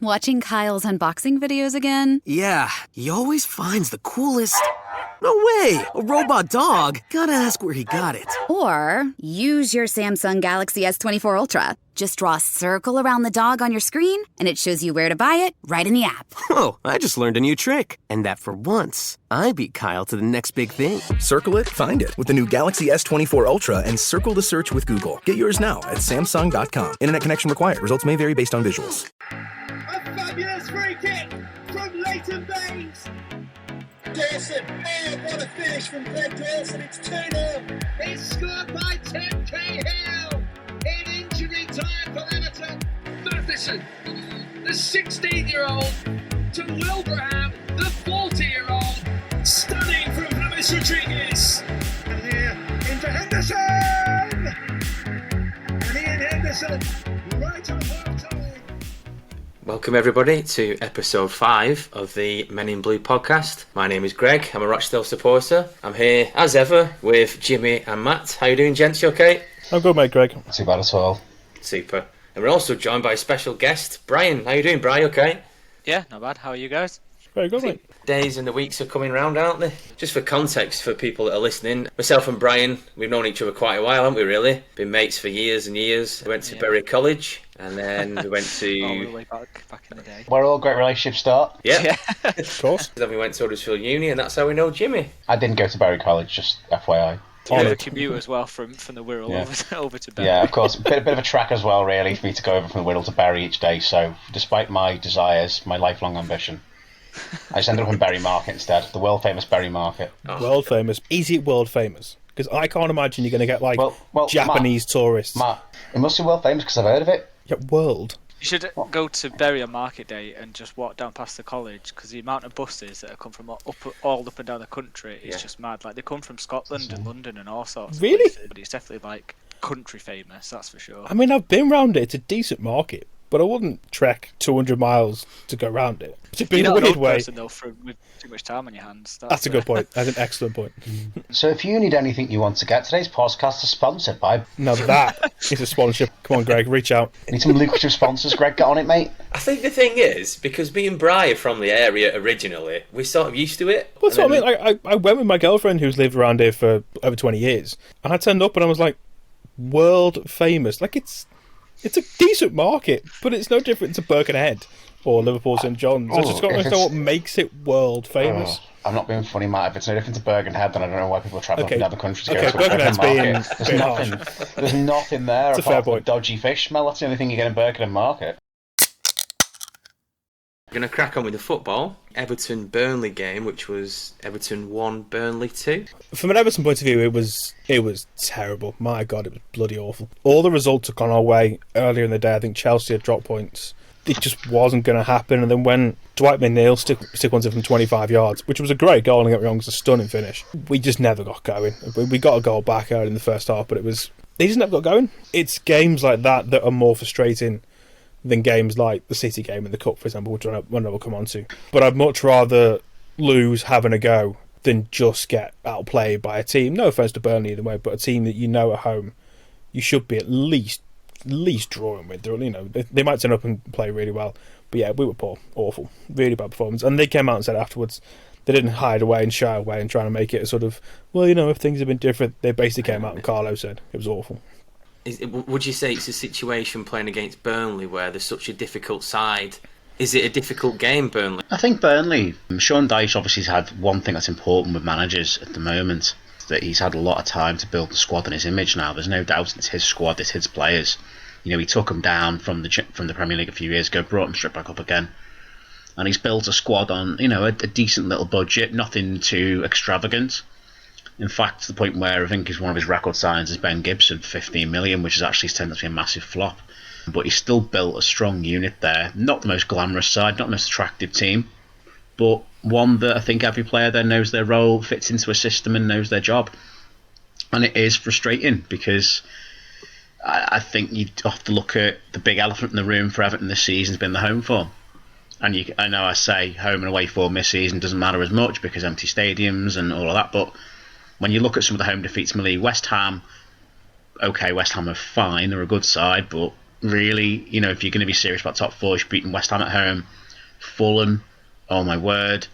Watching Kyle's unboxing videos again? Yeah, he always finds the coolest... No way! A robot dog? Gotta ask where he got it. Or use your Samsung Galaxy S24 Ultra. Just draw a circle around the dog on your screen, and it shows you where to buy it right in the app. Whoa, I just learned a new trick. And that for once, I beat Kyle to the next big thing. Circle it, find it with the new Galaxy S24 Ultra and circle the search with Google. Get yours now at Samsung.com. Internet connection required. Results may vary based on visuals. A fabulous free kick from Leighton Baines. Dawson, oh, what a finish from Glenn Dawson, it's 2-0. It's scored by Tim Cahill in injury time for Everton. Matheson, the 16-year-old, to Wilbraham, the 40-year-old. Stunning from James Rodriguez. And here into Henderson. And Ian Henderson, right on half-time. Welcome everybody to episode 5 of the Men in Blue podcast. My name is Greg, I'm a Rochdale supporter. I'm here as ever with Jimmy and Matt. How you doing, gents? You okay? I'm good, mate, Greg. Not too bad at all. Super. And we're also joined by a special guest, Bryon. How you doing, Bryon? Okay? Yeah, not bad. How are you guys? Very good, mate. Days and the weeks are coming round, aren't they? Just for context for people that are listening, myself and Bryon, we've known each other quite a while, haven't we, really? Been mates for years and years. We went to Bury College, and then we went to... All the way back in the day. Where all great relationships start. Yeah. Of course. Then we went to Huddersfield Uni, and that's how we know Jimmy. I didn't go to Bury College, just FYI. You had a commute as well from the Wirral over to Bury. Yeah, of course. A bit of a track as well, really, for me to go over from the Wirral to Bury each day. So, despite my desires, my lifelong ambition, I just ended up in Bury Market instead, the world famous Bury Market. Oh. World famous. Is it world famous? Because I can't imagine you're going to get well, Japanese tourists. Matt, it must be world famous because I've heard of it. Yeah, world. You should go to Bury on Market Day and just walk down past the college, because the amount of buses that have come from all up and down the country is just mad. Like, they come from Scotland and London and all sorts. Really? Of places, but it's definitely like country famous, that's for sure. I mean, I've been round it. It's a decent market, but I wouldn't trek 200 miles to go round it. It's a bit You're not weird an old way. person, though, with too much time on your hands. That's a good point. That's an excellent point. So if you need anything you want to get, today's podcast is sponsored by... Now that is a sponsorship. Come on, Greg, reach out. Need some lucrative sponsors, Greg, get on it, mate. I think the thing is, because me and Bryon are from the area originally, we're sort of used to it. Well, that's what I mean. I went with my girlfriend who's lived around here for over 20 years, and I turned up and I was like, world famous. Like, it's a decent market, but it's no different to Birkenhead or Liverpool St John's. I just got to understand what makes it world famous. I'm not being funny, Matt. If it's no different to Birkenhead, then I don't know why people are travelling from another country to go to a Birkenhead's Birkenhead market. There's nothing there It's apart from dodgy fish smell. That's the only thing you get in Birkenhead Market. We're going to crack on with the football. Everton-Burnley game, which was Everton 1, Burnley 2. From an Everton point of view, it was terrible. My God, it was bloody awful. All the results had gone our way earlier in the day. I think Chelsea had dropped points. It just wasn't going to happen. And then when Dwight McNeil stick one from 25 yards, which was a great goal, and get me wrong, it was a stunning finish. We just never got going. We got a goal back early in the first half, but they just never got going. It's games like that are more frustrating than games like the City game in the Cup, for example, which one I will come on to. But I'd much rather lose having a go than just get outplayed by a team. No offence to Burnley either way, but a team that you know at home you should be at least drawing with. You know, they might turn up and play really well, but yeah, we were poor, awful, really bad performance. And they came out and said afterwards they didn't hide away and shy away and trying to make it a sort of, well, you know, if things had been different. They basically came out and Carlo said it was awful. Would you say it's a situation playing against Burnley where there's such a difficult side? Is it a difficult game, Burnley? I think Burnley, Sean Dyche obviously has had one thing that's important with managers at the moment, that he's had a lot of time to build the squad and his image now. There's no doubt it's his squad, it's his players. You know, he took them down from the Premier League a few years ago, brought them straight back up again. And he's built a squad on, you know, a decent little budget, nothing too extravagant. In fact, to the point where I think one of his record signs is Ben Gibson, 15 million, which is actually turned out to be a massive flop. But he's still built a strong unit there. Not the most glamorous side, not the most attractive team, but one that I think every player there knows their role, fits into a system and knows their job. And it is frustrating because I think you have to look at the big elephant in the room for Everton this season has been the home form. And I know I say home and away form this season doesn't matter as much because empty stadiums and all of that, but when you look at some of the home defeats in the league, West Ham are fine, they're a good side, but really. You know, if you're going to be serious about top four, you're beating West Ham at home, Fulham, oh my word,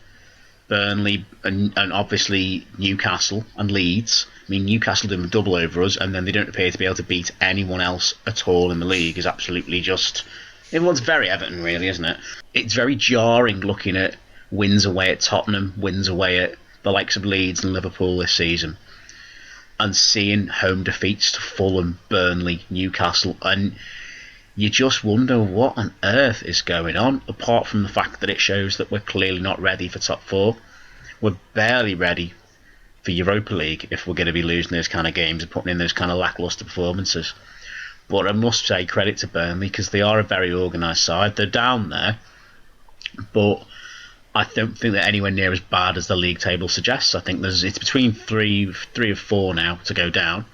Burnley, and obviously Newcastle and Leeds. I mean, Newcastle did a double over us, and then they don't appear to be able to beat anyone else at all in the league. Is absolutely just... Everyone's very Everton, really, isn't it? It's very jarring looking at wins away at Tottenham, wins away at the likes of Leeds and Liverpool this season, and seeing home defeats to Fulham, Burnley, Newcastle, and you just wonder what on earth is going on, apart from the fact that it shows that we're clearly not ready for top four. We're barely ready for Europa League if we're going to be losing those kind of games and putting in those kind of lacklustre performances. But I must say credit to Burnley, because they are a very organised side. They're down there, but I don't think they're anywhere near as bad as the league table suggests. I think it's between three or four now to go down.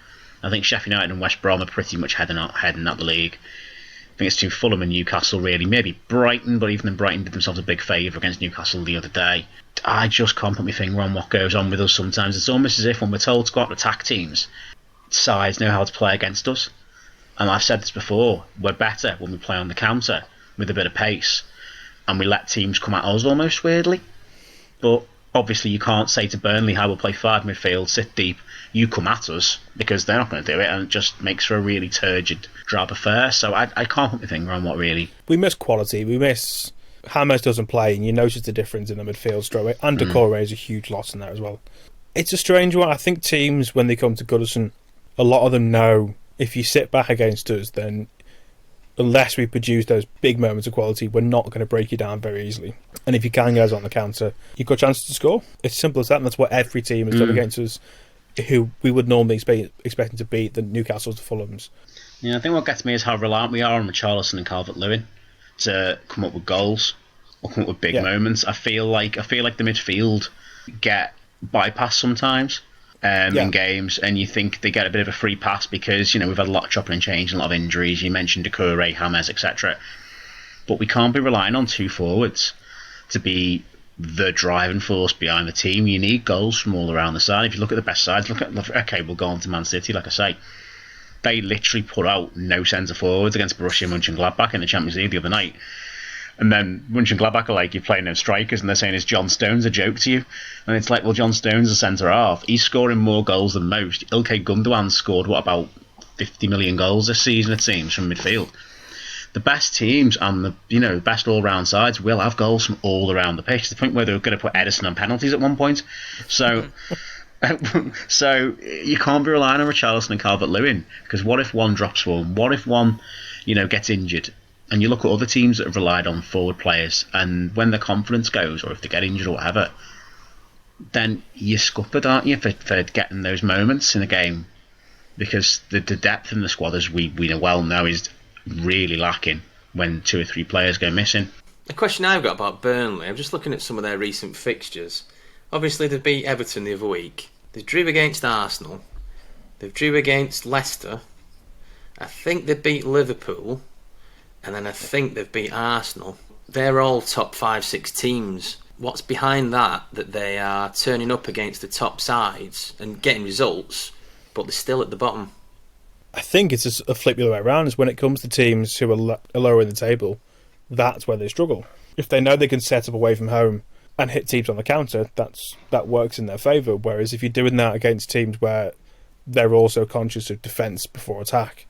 I think Sheffield United and West Brom are pretty much heading up the league. I think it's between Fulham and Newcastle, really. Maybe Brighton, but even then Brighton did themselves a big favour against Newcastle the other day. I just can't put my finger on what goes on with us sometimes. It's almost as if when we're told to go out and attack teams, sides know how to play against us. And I've said this before, we're better when we play on the counter with a bit of pace, and we let teams come at us almost weirdly. But obviously you can't say to Burnley how we'll play 5 midfield, sit deep, you come at us, because they're not going to do it, and it just makes for a really turgid, drab affair. So I can't put my finger on what really... We miss quality, we miss... Hammers doesn't play, and you notice the difference in the midfield straight away. And Decore is a huge loss in there as well. It's a strange one. I think teams, when they come to Goodison, a lot of them know if you sit back against us, then unless we produce those big moments of quality, we're not going to break you down very easily. And if you can get us on the counter, you've got chances to score. It's simple as that, and that's what every team has done against us, who we would normally expect to beat, the Newcastles, the Fulhams. Yeah, I think what gets me is how reliant we are on Richarlison and Calvert-Lewin to come up with goals or come up with big moments. I feel like the midfield get bypassed sometimes. In games, and you think they get a bit of a free pass because, you know, we've had a lot of chopping and change and a lot of injuries. You mentioned Decore, James, etc. But we can't be relying on 2 forwards to be the driving force behind the team. You need goals from all around the side. If you look at the best sides, okay, we'll go on to Man City, like I say. They literally put out no centre forwards against Borussia Mönchengladbach in the Champions League the other night. And then Mönchengladbach are like, you're playing no strikers, and they're saying, is John Stones a joke to you? And it's like, well, John Stones is a centre-half. He's scoring more goals than most. Ilkay Gundogan scored, about 50 million goals this season, it seems, from midfield. The best teams and the best all-round sides will have goals from all around the pitch, to the point where they were going to put Edison on penalties at one point. So... so you can't be relying on Richarlison and Calvert-Lewin, because what if one drops form? What if one, gets injured? And you look at other teams that have relied on forward players, and when their confidence goes, or if they get injured or whatever, then you're scuppered, aren't you, for getting those moments in a game? Because the depth in the squad, as we well know, is really lacking when 2 or 3 players go missing. The question I've got about Burnley, I'm just looking at some of their recent fixtures. Obviously, they beat Everton the other week. They drew against Arsenal. They drew against Leicester. I think they beat Liverpool. And then I think they've beat Arsenal. They're all top 5-6 teams. What's behind that they are turning up against the top sides and getting results, but they're still at the bottom? I think it's a flip the other way around. Is when it comes to teams who are lower in the table, that's where they struggle. If they know they can set up away from home and hit teams on the counter, that works in their favour. Whereas if you're doing that against teams where they're also conscious of defence before attack,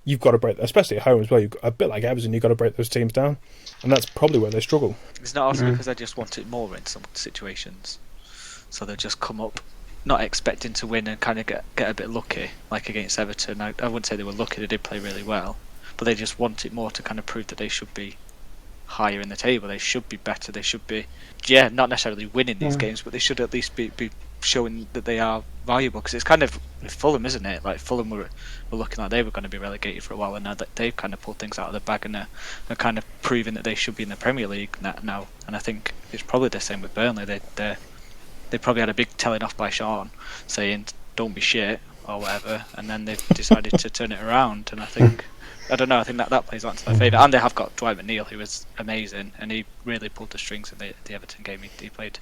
you've got to break, especially at home as well. A bit like Everton, you've got to break those teams down, and that's probably where they struggle. It's not also because they just want it more in some situations, so they'll just come up not expecting to win and kind of get a bit lucky, like against Everton. I wouldn't say they were lucky; they did play really well, but they just want it more to kind of prove that they should be higher in the table. They should be better. They should be, not necessarily winning these games, but they should at least be showing that they are valuable. Because it's kind of with Fulham, isn't it? Like Fulham were looking like they were going to be relegated for a while, and now that they've kind of pulled things out of the bag and are kind of proving that they should be in the Premier League now. And I think it's probably the same with Burnley. They probably had a big telling off by Sean saying don't be shit or whatever, and then they've decided to turn it around. And I think that plays on to their favour. And they have got Dwight McNeil, who was amazing, and he really pulled the strings in the Everton game. He played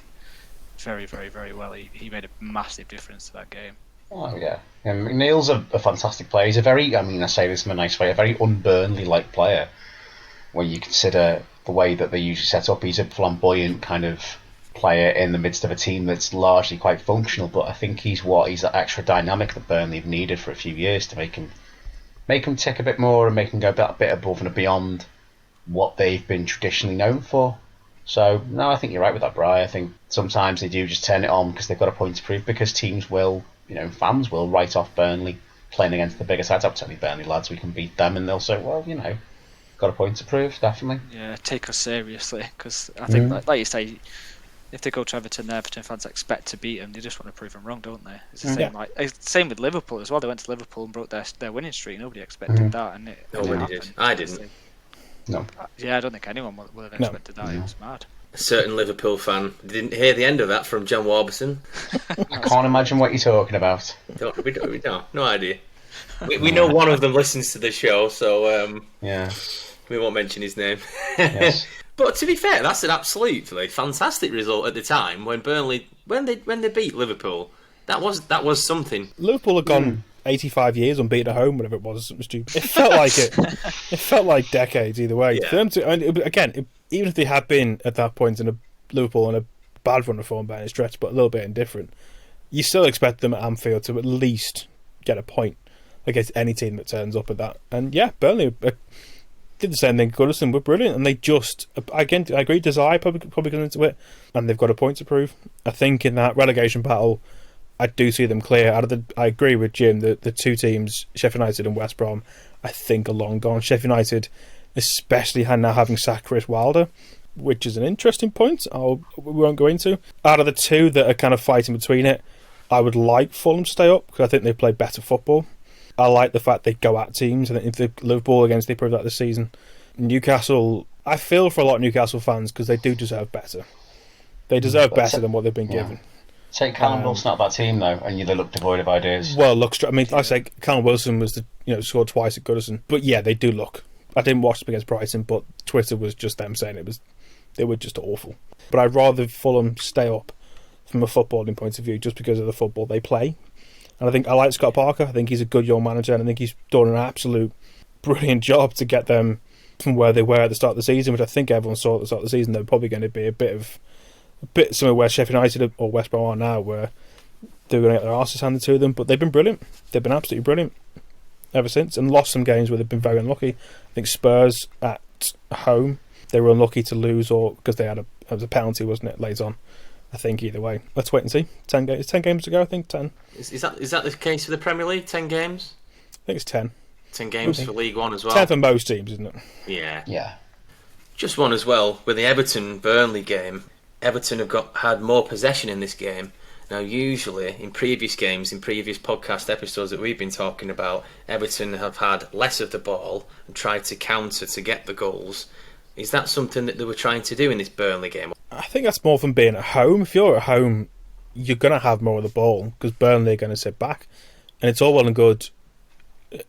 very, very, very well. He made a massive difference to that game. Oh yeah, McNeil's a fantastic player. He's a very, I say this in a nice way, a very un-Burnley-like player. When you consider the way that they usually set up, he's a flamboyant kind of player in the midst of a team that's largely quite functional. But I think he's that extra dynamic that Burnley have needed for a few years to make him tick a bit more and make him go a bit above and beyond what they've been traditionally known for. So, no, I think you're right with that, Bryon. I think sometimes they do just turn it on because they've got a point to prove, because teams will, fans will write off Burnley playing against the bigger sides. I'll tell you, Burnley lads, we can beat them, and they'll say, well, got a point to prove, definitely. Yeah, take us seriously, because I think, like you say, if they go to Everton, the Everton fans expect to beat them. They just want to prove them wrong, don't they? It's the same. Same with Liverpool as well. They went to Liverpool and broke their winning streak. Nobody expected that, and nobody did. I didn't. No. Yeah, I don't think anyone would have expected that. It was mad. A certain Liverpool fan didn't hear the end of that from John Warburton. I can't imagine what you're talking about. We don't. No idea. We know one of them listens to the show, so yeah, we won't mention his name. Yes. But to be fair, that's an absolutely fantastic result at the time when Burnley when they beat Liverpool. That was something. Liverpool had gone 85 years unbeaten at home, whatever it was. It felt like it. It felt like decades either way. Yeah. For them to, even if they had been at that point in Liverpool in a bad run of form by any stretch, but a little bit indifferent, you still expect them at Anfield to at least get a point against any team that turns up at that. And yeah, Burnley did the same thing. Goodison were brilliant, and they just, again, I agree, Desire probably goes into it, and they've got a point to prove. I think in that relegation battle, I do see them clear. I agree with Jim that the two teams, Sheffield United and West Brom, I think are long gone. Sheffield United, especially now having sacked Chris Wilder, which is an interesting point we won't go into. Out of the two that are kind of fighting between it, I would like Fulham to stay up because I think they play better football. I like the fact they go at teams. I think if Liverpool against, they proved that this season. Newcastle, I feel for a lot of Newcastle fans because they do deserve better. They deserve better than what they've been given. Take Callum Wilson out of that team though, and they look devoid of ideas. Well, I say Callum Wilson was scored twice at Goodison, but yeah, they do look. I didn't watch them against Brighton, but Twitter was just them saying they were just awful. But I'd rather Fulham stay up from a footballing point of view, just because of the football they play. And I think I like Scott Parker. I think he's a good young manager, and I think he's done an absolute brilliant job to get them from where they were at the start of the season, which I think everyone saw at the start of the season. They're probably going to be a bit somewhere where Sheffield United or West Brom are now, where they're going to get their arses handed to them. But they've been brilliant. They've been absolutely brilliant ever since, and lost some games where they've been very unlucky. I think Spurs at home, they were unlucky to lose, or because it was a penalty, wasn't it, late on. I think either way. Let's wait and see. 10 games to go, I think. 10. Is that the case for the Premier League? 10 games? I think it's 10. 10 games for League One as well. 10 for most teams, isn't it? Yeah. Just one as well with the Everton-Burnley game. Everton have had more possession in this game. Now, usually in previous games, in previous podcast episodes that we've been talking about, Everton have had less of the ball and tried to counter to get the goals. Is that something that they were trying to do in this Burnley game? I think that's more from being at home. If you're at home, you're going to have more of the ball because Burnley are going to sit back. And it's all well and good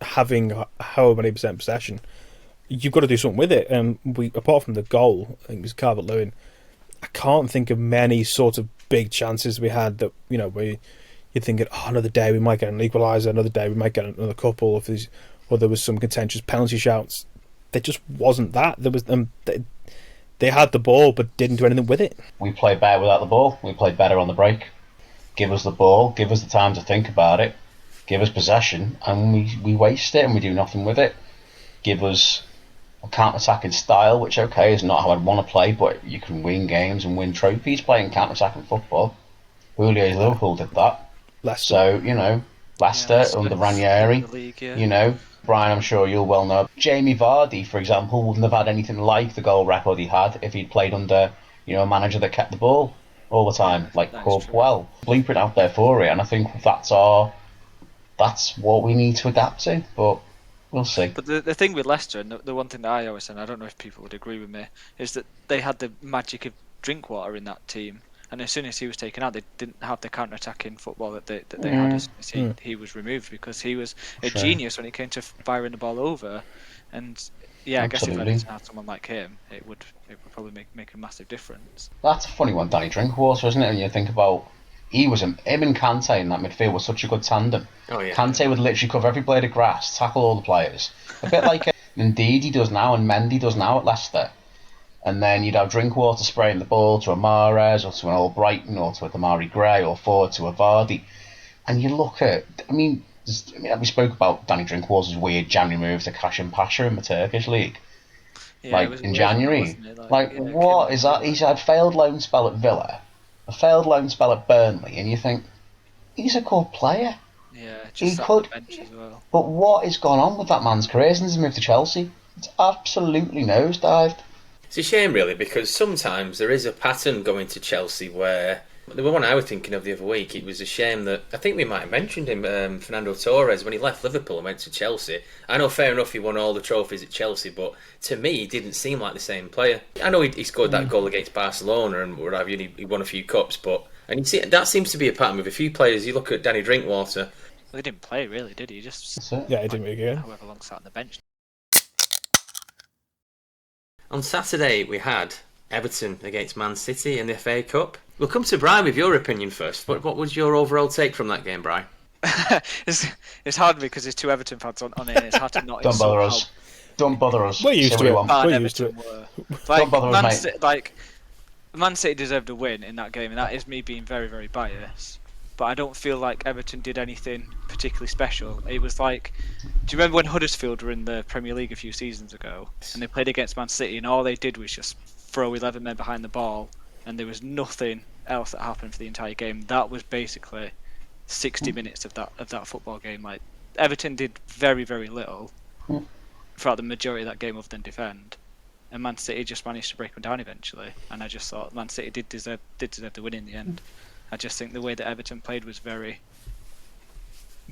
having however many percent possession. You've got to do something with it. And apart from the goal, I think it was Calvert-Lewin, I can't think of many sort of big chances we had that, where you're thinking, another day we might get an equaliser, another day we might get another couple, or there was some contentious penalty shouts. There just wasn't that. There was they had the ball but didn't do anything with it. We played better without the ball. We played better on the break. Give us the ball, give us the time to think about it, give us possession, and we waste it and we do nothing with it. Give us a counter-attacking style, which, okay, is not how I'd want to play, but you can win games and win trophies playing counter-attacking football. Julio's Liverpool did that. Leicester. So, Leicester under Ranieri, Bryon, I'm sure you'll well know. Jamie Vardy, for example, wouldn't have had anything like the goal record he had if he'd played under, a manager that kept the ball all the time, like Corpwell. Blueprint out there for it, and I think that's what we need to adapt to, but we'll see. But the thing with Leicester, and the one thing that I always say, and I don't know if people would agree with me, is that they had the magic of Drinkwater in that team. And as soon as he was taken out, they didn't have the counter-attacking football that they had as he was removed, because he was a genius when it came to firing the ball over. And yeah, I guess if Everton had someone like him, it would probably make a massive difference. That's a funny one, Danny Drinkwater, isn't it? When you think about He was him and Kante in that midfield was such a good tandem. Oh yeah. Kante would literally cover every blade of grass, tackle all the players, a bit like indeed he does now and Mendy does now at Leicester. And then you'd have Drinkwater spraying the ball to a Mahrez or to an old Brighton or to a Damari Gray or forward to a Vardy. And you look at, we spoke about Danny Drinkwater's weird January move to Cash and Pasha in the Turkish league. Yeah, in January. What is that? He's had failed loan spell at Villa, a failed loan spell at Burnley, and you think, he's a good player. Yeah, just he could. The bench as well. But what has gone on with that man's career since he moved to Chelsea? It's absolutely nosedived. It's a shame, really, because sometimes there is a pattern going to Chelsea where... The one I was thinking of the other week, it was a shame that... I think we might have mentioned him, Fernando Torres, when he left Liverpool and went to Chelsea. I know, fair enough, he won all the trophies at Chelsea, but to me, he didn't seem like the same player. I know he scored that goal against Barcelona and what have you, and he won a few cups, but... And you see, that seems to be a pattern with a few players. You look at Danny Drinkwater... Well, he didn't play, really, did he? Just Yeah, he didn't really go. However long sat on the bench. On Saturday, we had Everton against Man City in the FA Cup. We'll come to Bryon with your opinion first. What was your overall take from that game, Bryon? It's hard because there's two Everton fans on it, and it's hard to not... Don't bother us. We're used to it. We're used to it. Don't bother us, mate. Man City deserved a win in that game, and that is me being very, very biased. But I don't feel like Everton did anything particularly special. It was like, do you remember when Huddersfield were in the Premier League a few seasons ago, and they played against Man City, and all they did was just throw 11 men behind the ball, and there was nothing else that happened for the entire game. That was basically 60 minutes of that football game. Like, Everton did very, very little throughout the majority of that game other than defend, and Man City just managed to break them down eventually. And I just thought Man City did deserve the win in the end. I just think the way that Everton played was very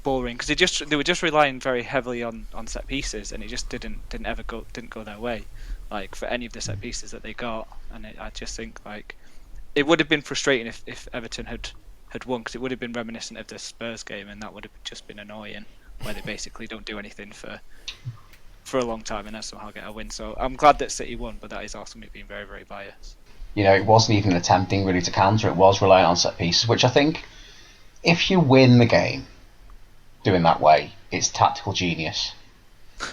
boring because they were just relying very heavily on set pieces, and it just didn't go their way, like for any of the set pieces that they got. And I just think like it would have been frustrating if Everton had won, because it would have been reminiscent of the Spurs game, and that would have just been annoying, where they basically don't do anything for a long time and then somehow get a win. So I'm glad that City won, but that is also me being very, very biased. It wasn't even attempting really to counter. It was relying on set pieces, which I think, if you win the game doing that way, it's tactical genius.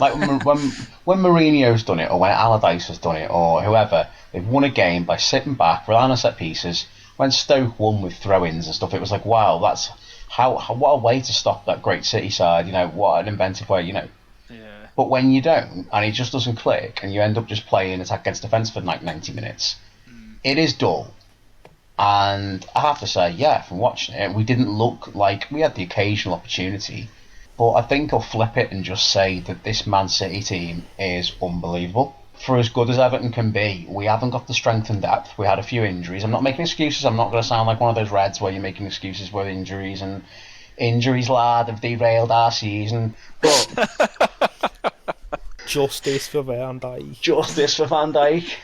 Like when Mourinho's done it, or when Allardyce has done it, or whoever, they've won a game by sitting back, relying on set pieces. When Stoke won with throw-ins and stuff, it was like, wow, that's what a way to stop that great City side. What an inventive way. Yeah. But when you don't, and it just doesn't click, and you end up just playing attack against defence for like 90 minutes. It is dull, and I have to say, yeah, from watching it, we didn't look like we had the occasional opportunity, but I think I'll flip it and just say that this Man City team is unbelievable. For as good as Everton can be, we haven't got the strength and depth. We had a few injuries. I'm not making excuses. I'm not going to sound like one of those Reds where you're making excuses with injuries, lad, have derailed our season, but... Justice for Van Dijk. Justice for Van Dijk.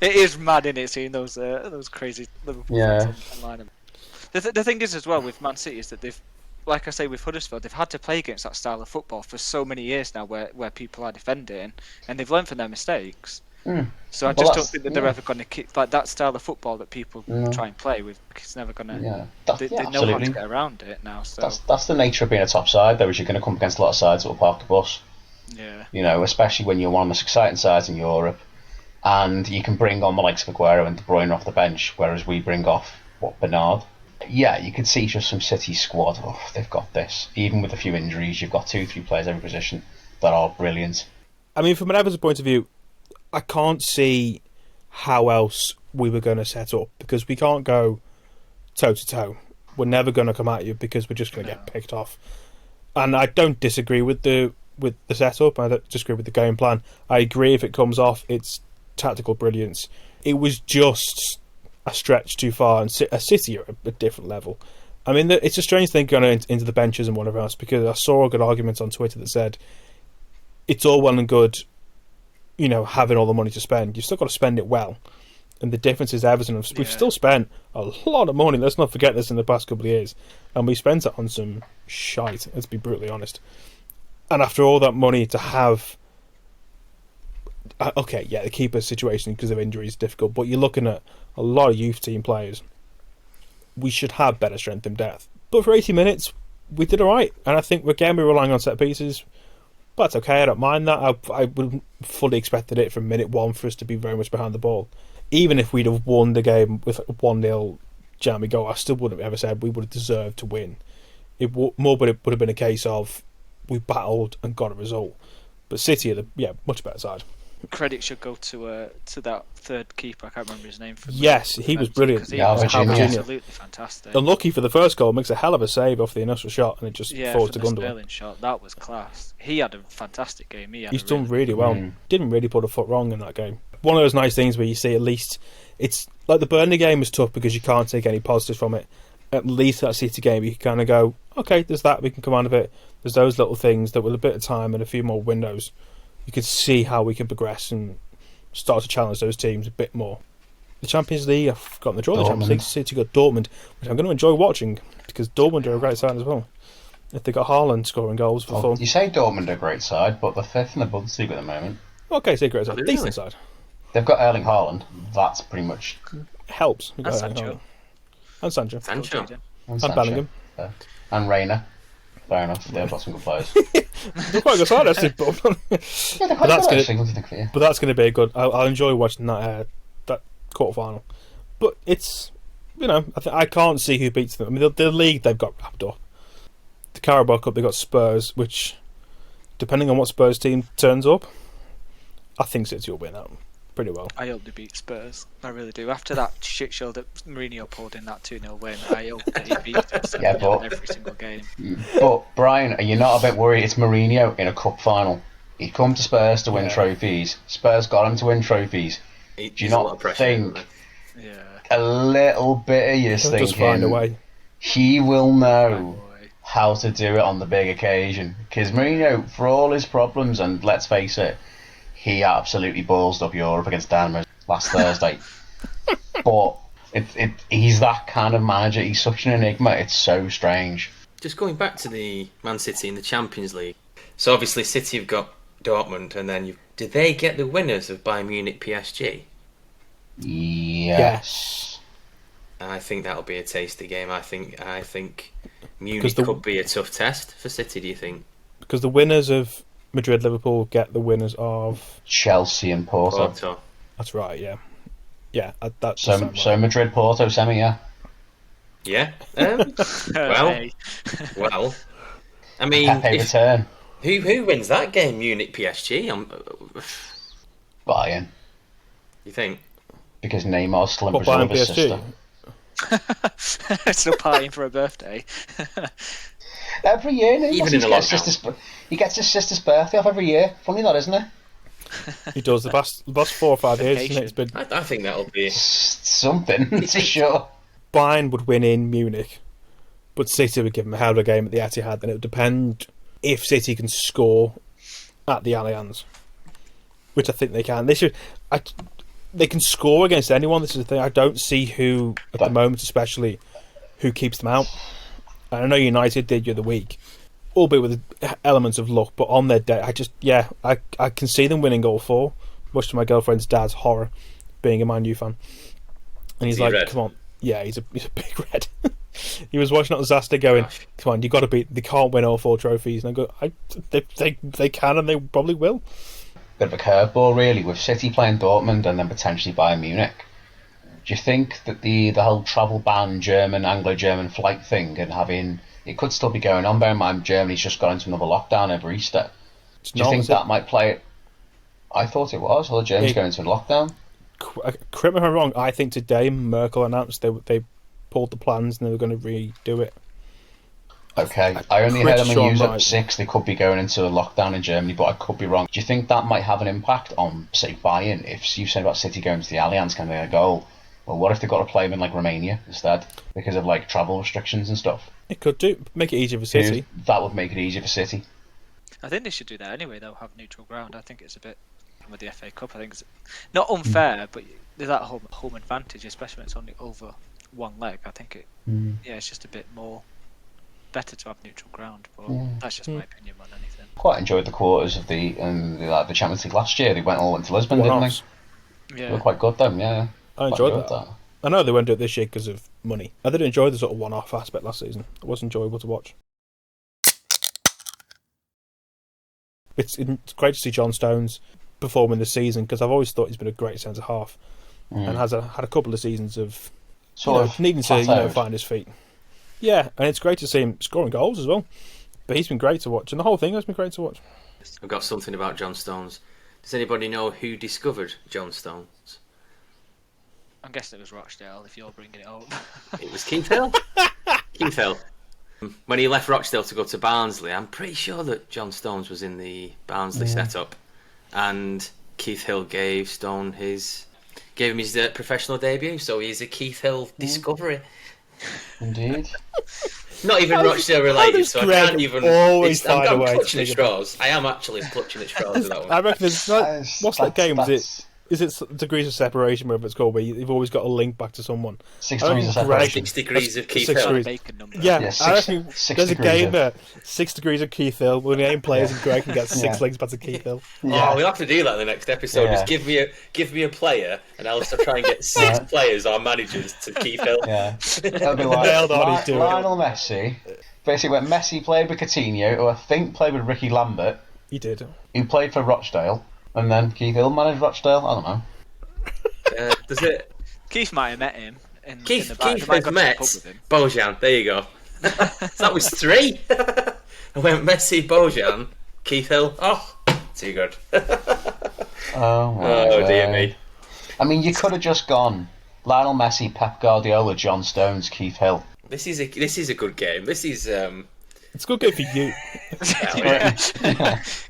It is mad, isn't it, seeing those crazy Liverpool fans online. The thing is as well with Man City is that they've, like I say with Huddersfield, they've had to play against that style of football for so many years now, where people are defending, and they've learned from their mistakes. So I just don't think that they're ever going to kick like that style of football that people try and play with. It's never going to. They know how to get around it now. So that's the nature of being a top side, though, is you're going to come against a lot of sides that will park the bus. Yeah. Especially when you're one of the most exciting sides in Europe. And you can bring on the likes of Aguero and De Bruyne off the bench, whereas we bring off, Bernard. Yeah, you could see just some City squad, they've got this. Even with a few injuries, you've got 2-3 players every position that are brilliant. I mean, from an Everton point of view, I can't see how else we were going to set up, because we can't go toe-to-toe. We're never going to come at you because we're just going to get picked off. And I don't disagree with the setup, I don't disagree with the game plan. I agree if it comes off, it's tactical brilliance. It was just a stretch too far, and a City are a different level. I mean, it's a strange thing going into the benches and whatever else, because I saw a good argument on Twitter that said it's all well and good, having all the money to spend. You've still got to spend it well. And the difference is Everton, we've still spent a lot of money, let's not forget this, in the past couple of years, and we spent it on some shite, let's be brutally honest. And after all that money to have... Okay, yeah, the keeper situation because of injuries is difficult, but you're looking at a lot of youth team players we should have better strength in depth. But for 80 minutes, we did all right. And I think, again, we're relying on set pieces. But it's okay, I don't mind that. I would fully expected it from minute one for us to be very much behind the ball. Even if we'd have won the game with a 1-0 Jamie goal, I still wouldn't have ever said we would have deserved to win. It would have been a case of we battled and got a result. But City are much better side. Credit should go to that third keeper. I can't remember his name. Yes, he was brilliant. He was Virginia. absolutely fantastic. Unlucky for the first goal, makes a hell of a save off the initial shot, and it just falls to the Gundogan. Sterling shot, that was class. He had a fantastic game. He's done really well. Didn't really put a foot wrong in that game. One of those nice things where you see at least it's like the Burnley game was tough because you can't take any positives from it. At least that City game, you can kind of go, okay, there's that, we can come on a bit. There's those little things that with a bit of time and a few more windows, you can see how we can progress and start to challenge those teams a bit more. The Champions League, I've forgotten the draw. The Champions League, City got Dortmund, which I'm going to enjoy watching because Dortmund are a great side as well. If they got Haaland scoring goals for fun. You say Dortmund are a great side, but they're fifth in the Bundesliga at the moment. Okay, say great side, decent side. They've got Erling Haaland. That's pretty much helps. And Sancho. And Sancho. And Bellingham. And Reina. Fair enough. They've got some good players. They're quite good side, actually. But that's going to be a good. I'll enjoy watching that quarter final. But it's, I can't see who beats them. I mean, the league they've got wrapped up. The Carabao Cup, they've got Spurs, which, depending on what Spurs team turns up, I think City will win that pretty well. I hope they beat Spurs. I really do. After that shit show that Mourinho pulled in that 2-0 win, I hope that he beats us every single game. But, Brian, are you not a bit worried? It's Mourinho in a cup final. He come to Spurs to win trophies. Spurs got him to win trophies. Do you not think a little bit of you thinking just find a way. He will know how to do it on the big occasion? Because Mourinho, for all his problems, and let's face it, he absolutely ballsed up Europe against Denmark last Thursday. But he's that kind of manager. He's such an enigma. It's so strange. Just going back to the Man City in the Champions League. So obviously City have got Dortmund, and then did they get the winners of Bayern Munich PSG? Yes. I think that'll be a tasty game. I think Munich could be a tough test for City. Do you think? Because the winners of Madrid, Liverpool get the winners of Chelsea and Porto. That's right. Yeah. So Madrid, Porto semi. Yeah. Yeah. Well. I mean, Pepe return. Who wins that game? Munich PSG. Bayern. You think? Because Neymar's still in Brazil with his sister. Still partying for a birthday. Every year, even in the lockdown. He gets his sister's birthday off every year. Funny that, isn't it? He does. The past 4 or 5 years, isn't it? It's been... I think that'll be something for sure. Bayern would win in Munich, but City would give him a hell of a game at the Etihad, and it would depend if City can score at the Allianz, which I think they can. They can score against anyone. This is the thing. I don't see who, at the moment especially, who keeps them out. And I know United did the other week, albeit with elements of luck, but on their day, I can see them winning all 4, much to my girlfriend's dad's horror, being a Man U fan. And he's like, come on. Yeah, he's a big red. He was watching that disaster going, come on, you got to beat, they can't win all 4 trophies. And I go, they can and they probably will. Bit of a curveball, really, with City playing Dortmund and then potentially Bayern Munich. Do you think that the whole travel ban, Anglo-German flight thing, and having it could still be going on? Bear in mind, Germany's just got into another lockdown over Easter. Do you think that might play it? I thought it was. Well, the Germans going into a lockdown. Correct me if I'm wrong. I think today Merkel announced they pulled the plans and they were going to redo it. Okay, I only heard them on news at 6. They could be going into a lockdown in Germany, but I could be wrong. Do you think that might have an impact on, say, Bayern? If you said about City going to the Allianz, can they go? Well, what if they've got to play them in like Romania instead because of like travel restrictions and stuff? It could do. Make it easier for City. That would make it easier for City. I think they should do that anyway, though, have neutral ground. I think it's a bit, with the FA Cup, I think it's not unfair, but there's that home advantage, especially when it's only over one leg. I think it's just a bit more better to have neutral ground, but that's just my opinion on anything. Quite enjoyed the quarters of the Champions League last year. They went to Lisbon, didn't they? Yeah. They were quite good then, yeah. I enjoyed that. I know they won't do it this year because of money. I did enjoy the sort of one-off aspect last season. It was enjoyable to watch. It's great to see John Stones performing this season, because I've always thought he's been a great centre half, and had a couple of seasons of needing to find his feet. Yeah, and it's great to see him scoring goals as well. But he's been great to watch, and the whole thing has been great to watch. I've got something about John Stones. Does anybody know who discovered John Stones? I'm guessing it was Rochdale, if you're bringing it up. It was Keith Hill. Keith Hill. When he left Rochdale to go to Barnsley, I'm pretty sure that John Stones was in the Barnsley setup, and Keith Hill gave him his professional debut. So he's a Keith Hill discovery. Indeed. Not even Rochdale related, so I can't even. I'm clutching at straws. I am actually clutching at straws with that one. I reckon what's that game? Is it Degrees of Separation, whatever it's called, where you've always got a link back to someone? 6 degrees of separation. 6 degrees of Keith Hill. Yeah, I reckon there's a game there. 6 degrees of Keith Hill. When the aim players and Greg can get 6 links back to Keith Hill. Yeah. Oh, we'll have to do that in the next episode. Yeah. Just give me a player, and I'll start trying to get 6 players or managers to Keith Hill. Yeah, that'll be like Lionel Messi. Basically, when Messi played with Coutinho, who I think played with Ricky Lambert. He did. He played for Rochdale. And then Keith Hill managed Rochdale. I don't know. Does it? Keith might have met him. Keith has met Bojan. There you go. That was 3. I went Messi, Bojan, Keith Hill. Oh, too good. Oh dear me. I mean, you could have just gone Lionel Messi, Pep Guardiola, John Stones, Keith Hill. This is a good game. This is. It's a good game for you.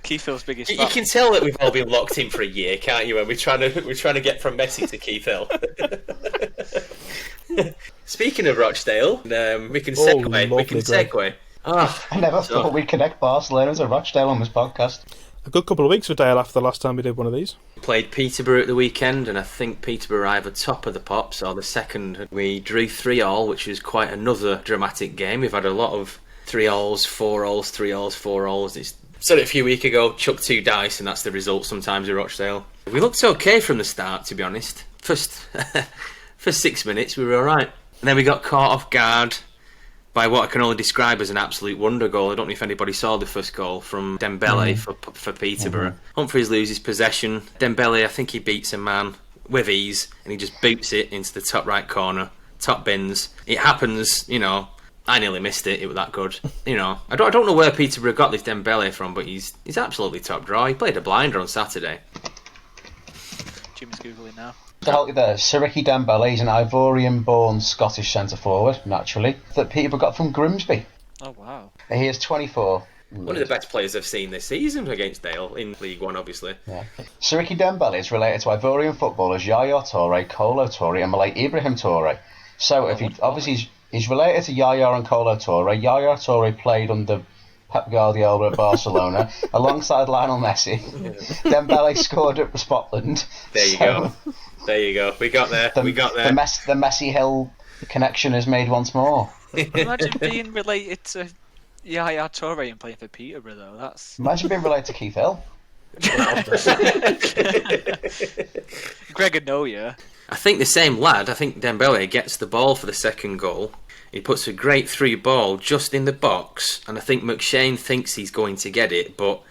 Keith Hill's biggest. You can tell that we've all been locked in for a year, can't you? And we're trying to get from Messi to Keith Hill. Speaking of Rochdale, we can segue. I never thought we'd connect Barcelona to Rochdale on this podcast. A good couple of weeks for Dale after the last time we did one of these. Played Peterborough at the weekend, and I think Peterborough are either top of the pops or the second. We drew 3-3, which was quite another dramatic game. We've had a lot of 3-3, 4-3, 4-3. It's said it a few weeks ago, chuck 2 dice and that's the result sometimes with Rochdale. We looked okay from the start, to be honest. First 6 minutes we were alright, and then we got caught off guard by what I can only describe as an absolute wonder goal. I don't know if anybody saw the first goal from Dembele for Peterborough. Humphreys loses possession. Dembele, I think he beats a man with ease, and he just boots it into the top right corner, top bins. It happens, I nearly missed it. It was that good. I don't know where Peterborough got this Dembele from, but he's absolutely top draw. He played a blinder on Saturday. Jimmy's googling now. To help you there, Siriki Dembele is an Ivorian-born Scottish centre-forward, naturally, that Peterborough got from Grimsby. Oh, wow. He is 24. One of the best players I've seen this season against Dale, in League One, obviously. Yeah. Siriki Dembele is related to Ivorian footballers Yaya Toure, Kolo Toure and Malay Ibrahim Toure. So, he's related to Yaya and Kolo Toure. Yaya Toure played under Pep Guardiola at Barcelona alongside Lionel Messi. Dembele scored at Scotland. There you go. We got there. The Messi Hill connection is made once more. Imagine being related to Yaya Toure and playing for Peterborough, though. Imagine being related to Keith Hill. Greg would know you. I think the same lad, Dembele gets the ball for the second goal. He puts a great through ball just in the box, and I think McShane thinks he's going to get it, but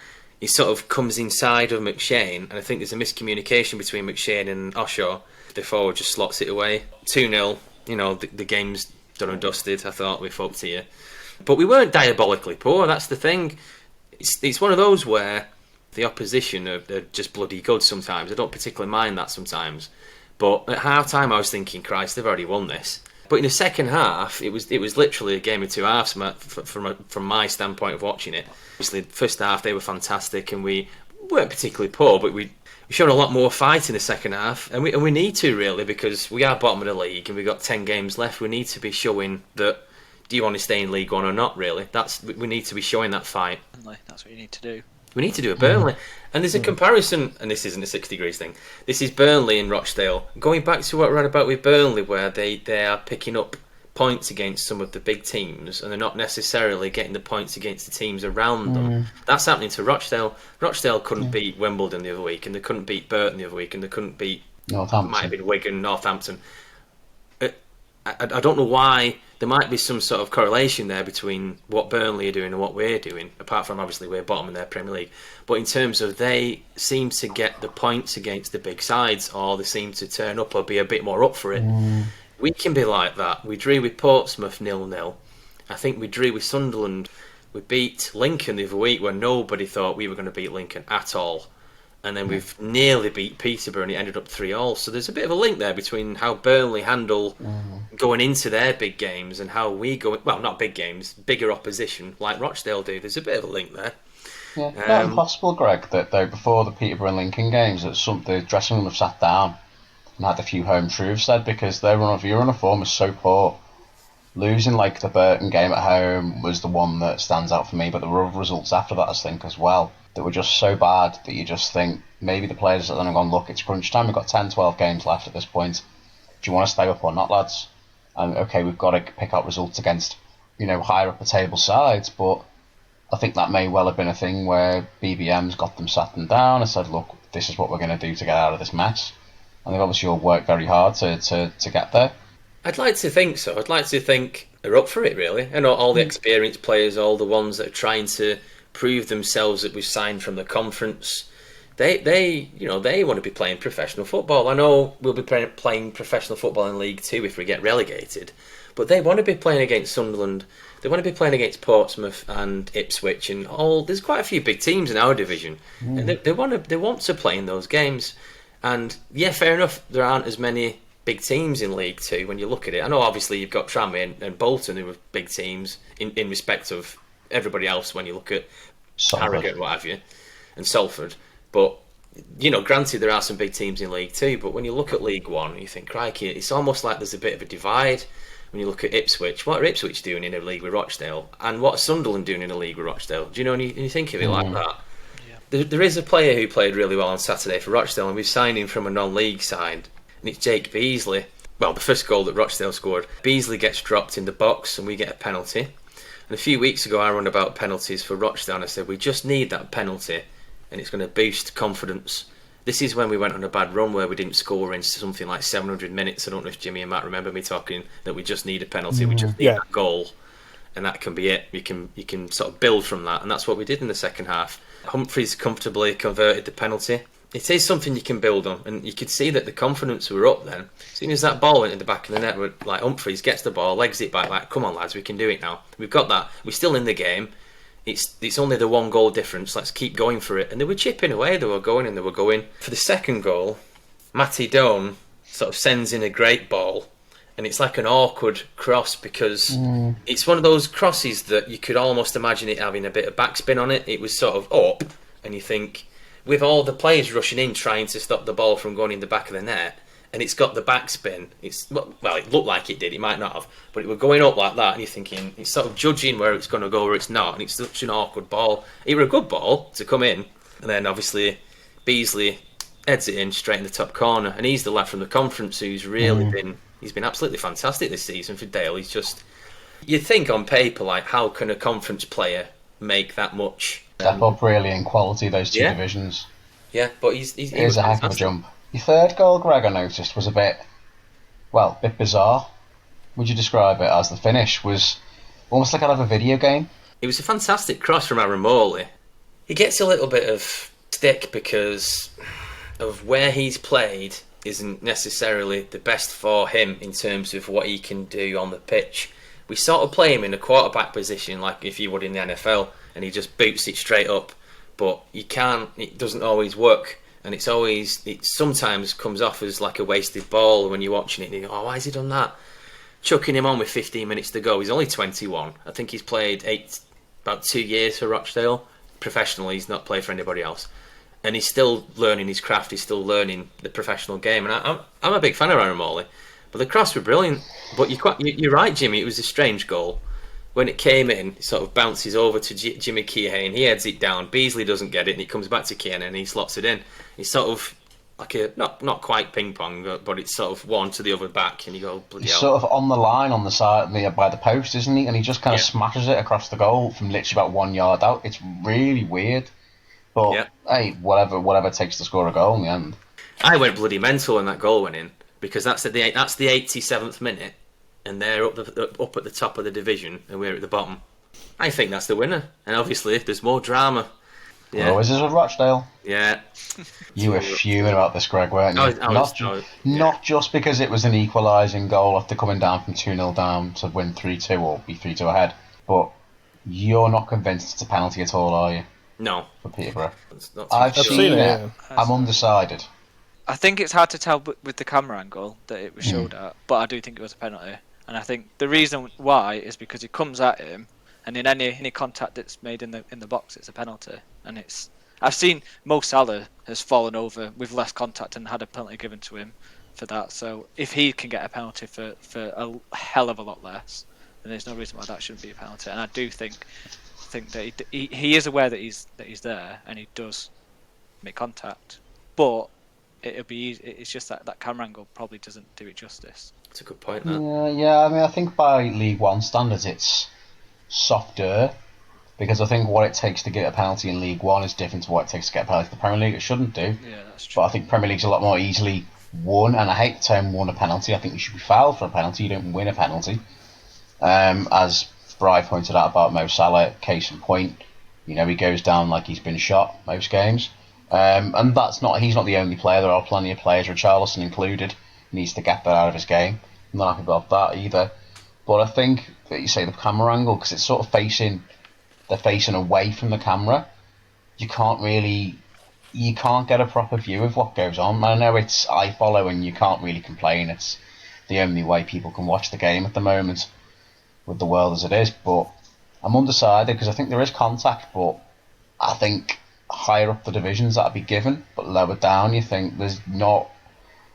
he sort of comes inside of McShane, and I think there's a miscommunication between McShane and Oshaw. The forward just slots it away. 2-0, the game's done and dusted. I thought we fucked here. But we weren't diabolically poor, that's the thing. It's one of those where the opposition are just bloody good sometimes. I don't particularly mind that sometimes. But at half-time I was thinking, Christ, they've already won this. But in the second half, it was literally a game of 2 halves from my standpoint of watching it. Obviously, the first half they were fantastic, and we weren't particularly poor, but we showed a lot more fight in the second half, and we need to really, because we are bottom of the league and we've got 10 games left. We need to be showing that. Do you want to stay in League One or not? Really, we need to be showing that fight. That's what you need to do. We need to do a Burnley. And there's a comparison, and this isn't a 6 degrees thing. This is Burnley and Rochdale. Going back to what we read about with Burnley, where they are picking up points against some of the big teams, and they're not necessarily getting the points against the teams around them. That's happening to Rochdale. Rochdale couldn't beat Wimbledon the other week, and they couldn't beat Burton the other week, and they couldn't beat... Northampton. Might have been Wigan, Northampton. I don't know why. There might be some sort of correlation there between what Burnley are doing and what we're doing, apart from obviously we're bottom in their Premier League. But in terms of they seem to get the points against the big sides, or they seem to turn up or be a bit more up for it. We can be like that. We drew with Portsmouth 0-0. I think we drew with Sunderland. We beat Lincoln the other week when nobody thought we were going to beat Lincoln at all. And then we've nearly beat Peterborough and it ended up 3-3. So there's a bit of a link there between how Burnley handle going into their big games and how we go... Well, not big games, bigger opposition like Rochdale do. There's a bit of a link there. Yeah, not impossible, Greg, that though before the Peterborough and Lincoln games that the dressing room have sat down and had a few home truths said, because their run of form is so poor. Losing like the Burton game at home was the one that stands out for me, but there were other results after that, I think, as well, that were just so bad that you just think maybe the players have gone, look, it's crunch time, we've got 10, 12 games left at this point. Do you want to stay up or not, lads? And okay, we've got to pick out results against, higher up the table sides, but I think that may well have been a thing where BBM's got them sat them down and said, look, this is what we're going to do to get out of this mess. And they've obviously all worked very hard to get there. I'd like to think so. I'd like to think they're up for it, really. And all the experienced players, all the ones that are trying to prove themselves that we've signed from the conference, they want to be playing professional football. I know we'll be playing professional football in League 2 if we get relegated, but they want to be playing against Sunderland. They want to be playing against Portsmouth and Ipswich and all. There's quite a few big teams in our division, and they want to play in those games. And yeah, fair enough, there aren't as many big teams in League 2 when you look at it. I know obviously you've got Tranmere and Bolton who are big teams in respect of everybody else when you look at Harrogate and what have you, and Salford. But, granted there are some big teams in League 2, but when you look at League 1 you think, crikey, it's almost like there's a bit of a divide. When you look at Ipswich, what are Ipswich doing in a league with Rochdale? And what are Sunderland doing in a league with Rochdale? Do you know, and you think of it like that? Yeah. There is a player who played really well on Saturday for Rochdale, and we've signed him from a non-league side, and it's Jake Beasley. Well, the first goal that Rochdale scored, Beasley gets dropped in the box and we get a penalty. And a few weeks ago I run about penalties for Rochdale and I said we just need that penalty and it's going to boost confidence. This is when we went on a bad run where we didn't score in something like 700 minutes. I don't know if Jimmy and Matt remember me talking that we just need a penalty, we just need that goal, and that can be it. You can sort of build from that, and that's what we did in the second half. Humphreys comfortably converted the penalty. It is something you can build on, and you could see that the confidence were up then. As soon as that ball went in the back of the net, like Humphreys gets the ball, legs it back, like, come on lads, we can do it now. We've got that. We're still in the game. It's only the one goal difference. Let's keep going for it. And they were chipping away. They were going and they were going. For the second goal, Matty Doan sort of sends in a great ball, and it's like an awkward cross because it's one of those crosses that you could almost imagine it having a bit of backspin on it. It was sort of up, and you think, with all the players rushing in trying to stop the ball from going in the back of the net, and it's got the backspin. It looked like it did. It might not have, but it was going up like that, and you're thinking it's sort of judging where it's going to go or it's not, and it's such an awkward ball. It was a good ball to come in, and then obviously Beasley heads it in straight in the top corner, and he's the lad from the conference who's really been absolutely fantastic this season for Dale. He's just, you think on paper, like, how can a conference player make that much step up really in quality, those two divisions? Yeah, but he was a heck of a jump. Your third goal, Greg, I noticed, was a bit bizarre. Would you describe it as? The finish was almost like out of a video game. It was a fantastic cross from Aaron Morley. He gets a little bit of stick because of where he's played isn't necessarily the best for him in terms of what he can do on the pitch. We sort of play him in a quarterback position like if you would in the NFL, and he just boots it straight up. But it doesn't always work. And it sometimes comes off as like a wasted ball when you're watching it and you go, oh, why has he done that? Chucking him on with 15 minutes to go. He's only 21. I think he's played about 2 years for Rochdale. Professionally, he's not played for anybody else. And he's still learning his craft. He's still learning the professional game. And I'm a big fan of Aaron Morley. But the cross were brilliant. But you're right, Jimmy, it was a strange goal. When it came in, it sort of bounces over to Jimmy Keohane. He heads it down. Beasley doesn't get it, and it comes back to Keohane, and he slots it in. It's sort of like a not quite ping pong, but it's sort of one to the other back, and you go, bloody hell. He's sort of on the line on the side by the post, isn't he? And he just kind of smashes it across the goal from literally about 1 yard out. It's really weird, but hey, whatever takes to score a goal in the end. I went bloody mental when that goal went in because that's the 87th minute. and they're up at the top of the division, and we're at the bottom. I think that's the winner. And obviously, there's more drama. Yeah. Always is with Rochdale. Yeah. You were fuming about this, Greg, weren't you? Not just because it was an equalising goal after coming down from 2-0 down to win 3-2 or be 3-2 ahead, but you're not convinced it's a penalty at all, are you? No. For Peterborough. I've seen it. I'm undecided. I think it's hard to tell with the camera angle that it was showed at, but I do think it was a penalty. And I think the reason why is because he comes at him, and in any contact that's made in the box, it's a penalty. And I've seen Mo Salah has fallen over with less contact and had a penalty given to him for that. So if he can get a penalty for a hell of a lot less, then there's no reason why that shouldn't be a penalty. And I do think that he is aware that he's there and he does make contact, but it'll be easy. It's just that camera angle probably doesn't do it justice. That's a good point. That. Yeah. I mean, I think by League One standards, it's softer. Because I think what it takes to get a penalty in League One is different to what it takes to get a penalty in the Premier League. It shouldn't do. Yeah, that's true. But I think Premier League's a lot more easily won, and I hate the term won a penalty. I think you should be fouled for a penalty. You don't win a penalty. As Bryon pointed out about Mo Salah, case in point, he goes down like he's been shot most games. And he's not the only player. There are plenty of players, Richarlison included, needs to get that out of his game. I'm not happy about that either. But I think that you say the camera angle, because it's sort of they're facing away from the camera. You can't get a proper view of what goes on. I know it's iFollow and you can't really complain. It's the only way people can watch the game at the moment with the world as it is. But I'm undecided because I think there is contact, but I think higher up the divisions that'd be given, but lower down you think there's not.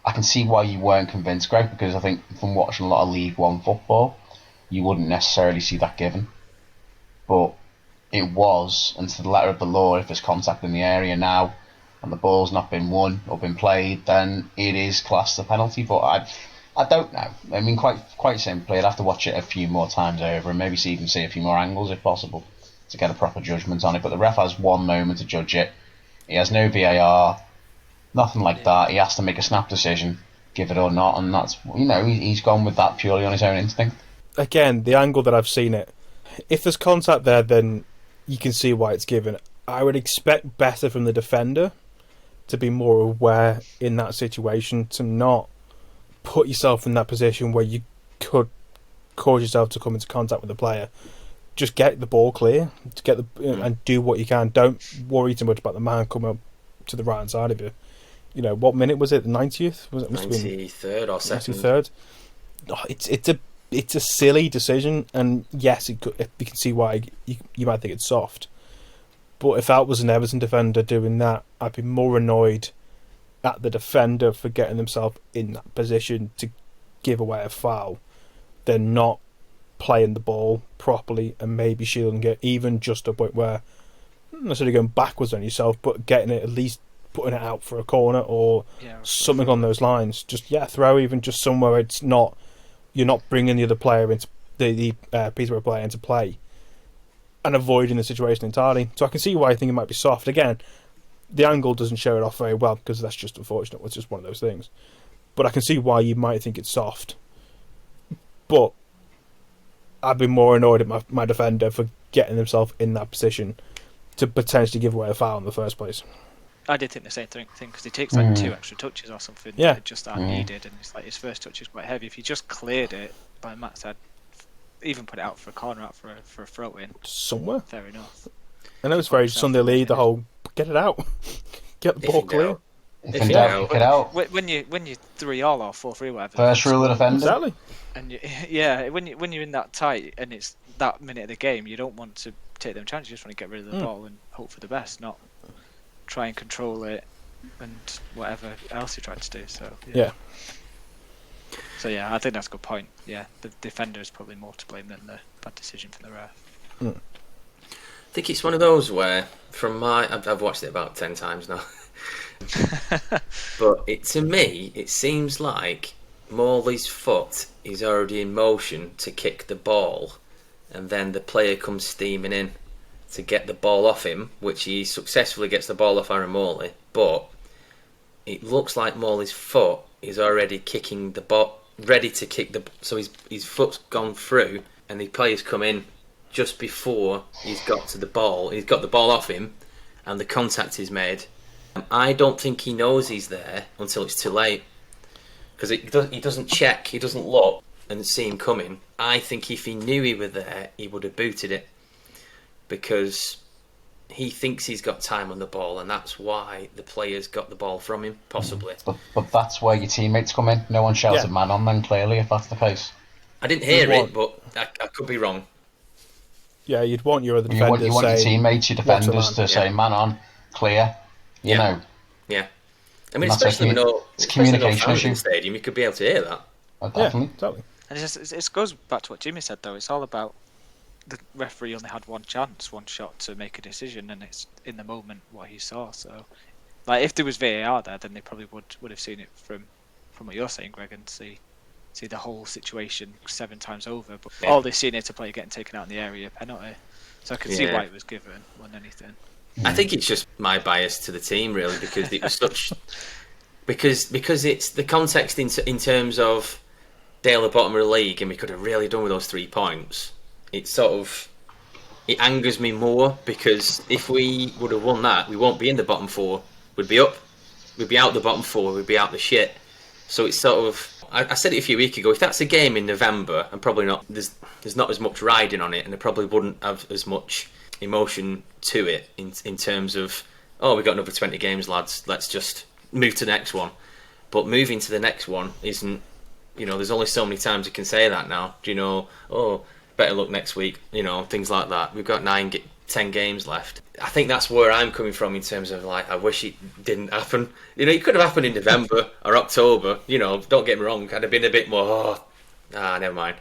I can see why you weren't convinced, Greg, because I think from watching a lot of League One football, you wouldn't necessarily see that given. But it was, and to the letter of the law, if there's contact in the area now and the ball's not been won or been played, then it is classed as a penalty. But I don't know. I mean, quite simply, I'd have to watch it a few more times over and maybe even see a few more angles if possible to get a proper judgment on it. But the ref has one moment to judge it. He has no VAR, nothing like that. He has to make a snap decision, give it or not, and that's, he's gone with that purely on his own instinct. Again, the angle that I've seen it, if there's contact there, then you can see why it's given. I would expect better from the defender to be more aware in that situation, to not put yourself in that position where you could cause yourself to come into contact with the player. Just get the ball clear, and do what you can. Don't worry too much about the man coming up to the right hand side of you. What minute was it? The 90th? Was it? 93rd or 2nd? 93rd. Oh, it's a silly decision, and yes, you can see why you might think it's soft. But if that was an Everton defender doing that, I'd be more annoyed at the defender for getting themselves in that position to give away a foul than not playing the ball properly and maybe shielding it, even just to a point where not necessarily going backwards on yourself, but getting it, at least putting it out for a corner or something on those lines. Just throw even just somewhere it's not. You're not bringing the other player into the Peterborough player into play and avoiding the situation entirely. So I can see why I think it might be soft. Again, the angle doesn't show it off very well because that's just unfortunate. It's just one of those things. But I can see why you might think it's soft. But I'd be more annoyed at my defender for getting himself in that position to potentially give away a foul in the first place. I did think the same thing because he takes like 2 extra touches or something that just aren't needed, and it's like his first touch is quite heavy. If he just cleared it, by Matt said, even put it out for a corner, out for a throw in somewhere. Fair enough. I know it's very Sunday League. The whole get it out, get the ball clear. If you don't kick it out. When you 3-all or 4-3, whatever. First rule of defender. Exactly. And when you're in that tight and it's that minute of the game, you don't want to take them chances. You just want to get rid of the ball and hope for the best, not try and control it and whatever else you tried to do. So I think that's a good point. Yeah, the defender is probably more to blame than the bad decision from the ref. I think it's one of those where, I've watched it about 10 times now, but to me it seems like Morley's foot is already in motion to kick the ball, and then the player comes steaming in to get the ball off him, which he successfully gets the ball off Aaron Morley, but it looks like Morley's foot is already kicking the ready to kick so his foot's gone through, and the player's come in just before he's got to the ball. He's got the ball off him, and the contact is made. I don't think he knows he's there until it's too late, because he doesn't check, he doesn't look and see him coming. I think if he knew he were there, he would have booted it, because he thinks he's got time on the ball, and that's why the players got the ball from him, possibly. But that's where your teammates come in. No one shouted man on then, clearly, if that's the case. I didn't hear it, but I could be wrong. Yeah, you'd want your other defenders you want your teammates, your defenders to say man on, clear, you know. Yeah. I mean, especially with no communication issue in the stadium, you could be able to hear that. Oh, definitely. Yeah, totally. And it goes back to what Jimmy said, though. It's all about the referee only had one chance, one shot to make a decision, and it's in the moment what he saw. So, like, if there was VAR there, then they probably would have seen it from what you're saying, Greg, and see the whole situation 7 times over. But all they've seen is a player getting taken out in the area, penalty. So I can see why it was given more than anything. I think it's just my bias to the team, really, because it was such because it's the context in terms of Dale, the bottom of the league, and we could have really done with those 3 points. It angers me more, because if we would have won that, we won't be in the bottom 4. We'd be up. We'd be out the bottom 4. We'd be out the shit. So it's sort of. I said it a few weeks ago. If that's a game in November, and probably not, there's not as much riding on it, and it probably wouldn't have as much emotion to it in terms of, oh, we've got another 20 games, lads. Let's just move to the next one. But moving to the next one isn't. There's only so many times you can say that now. Better luck next week. Things like that. We've got 10 games left. I think that's where I'm coming from in terms of, like, I wish it didn't happen. It could have happened in November or October. Don't get me wrong. I'd have been a bit more, never mind.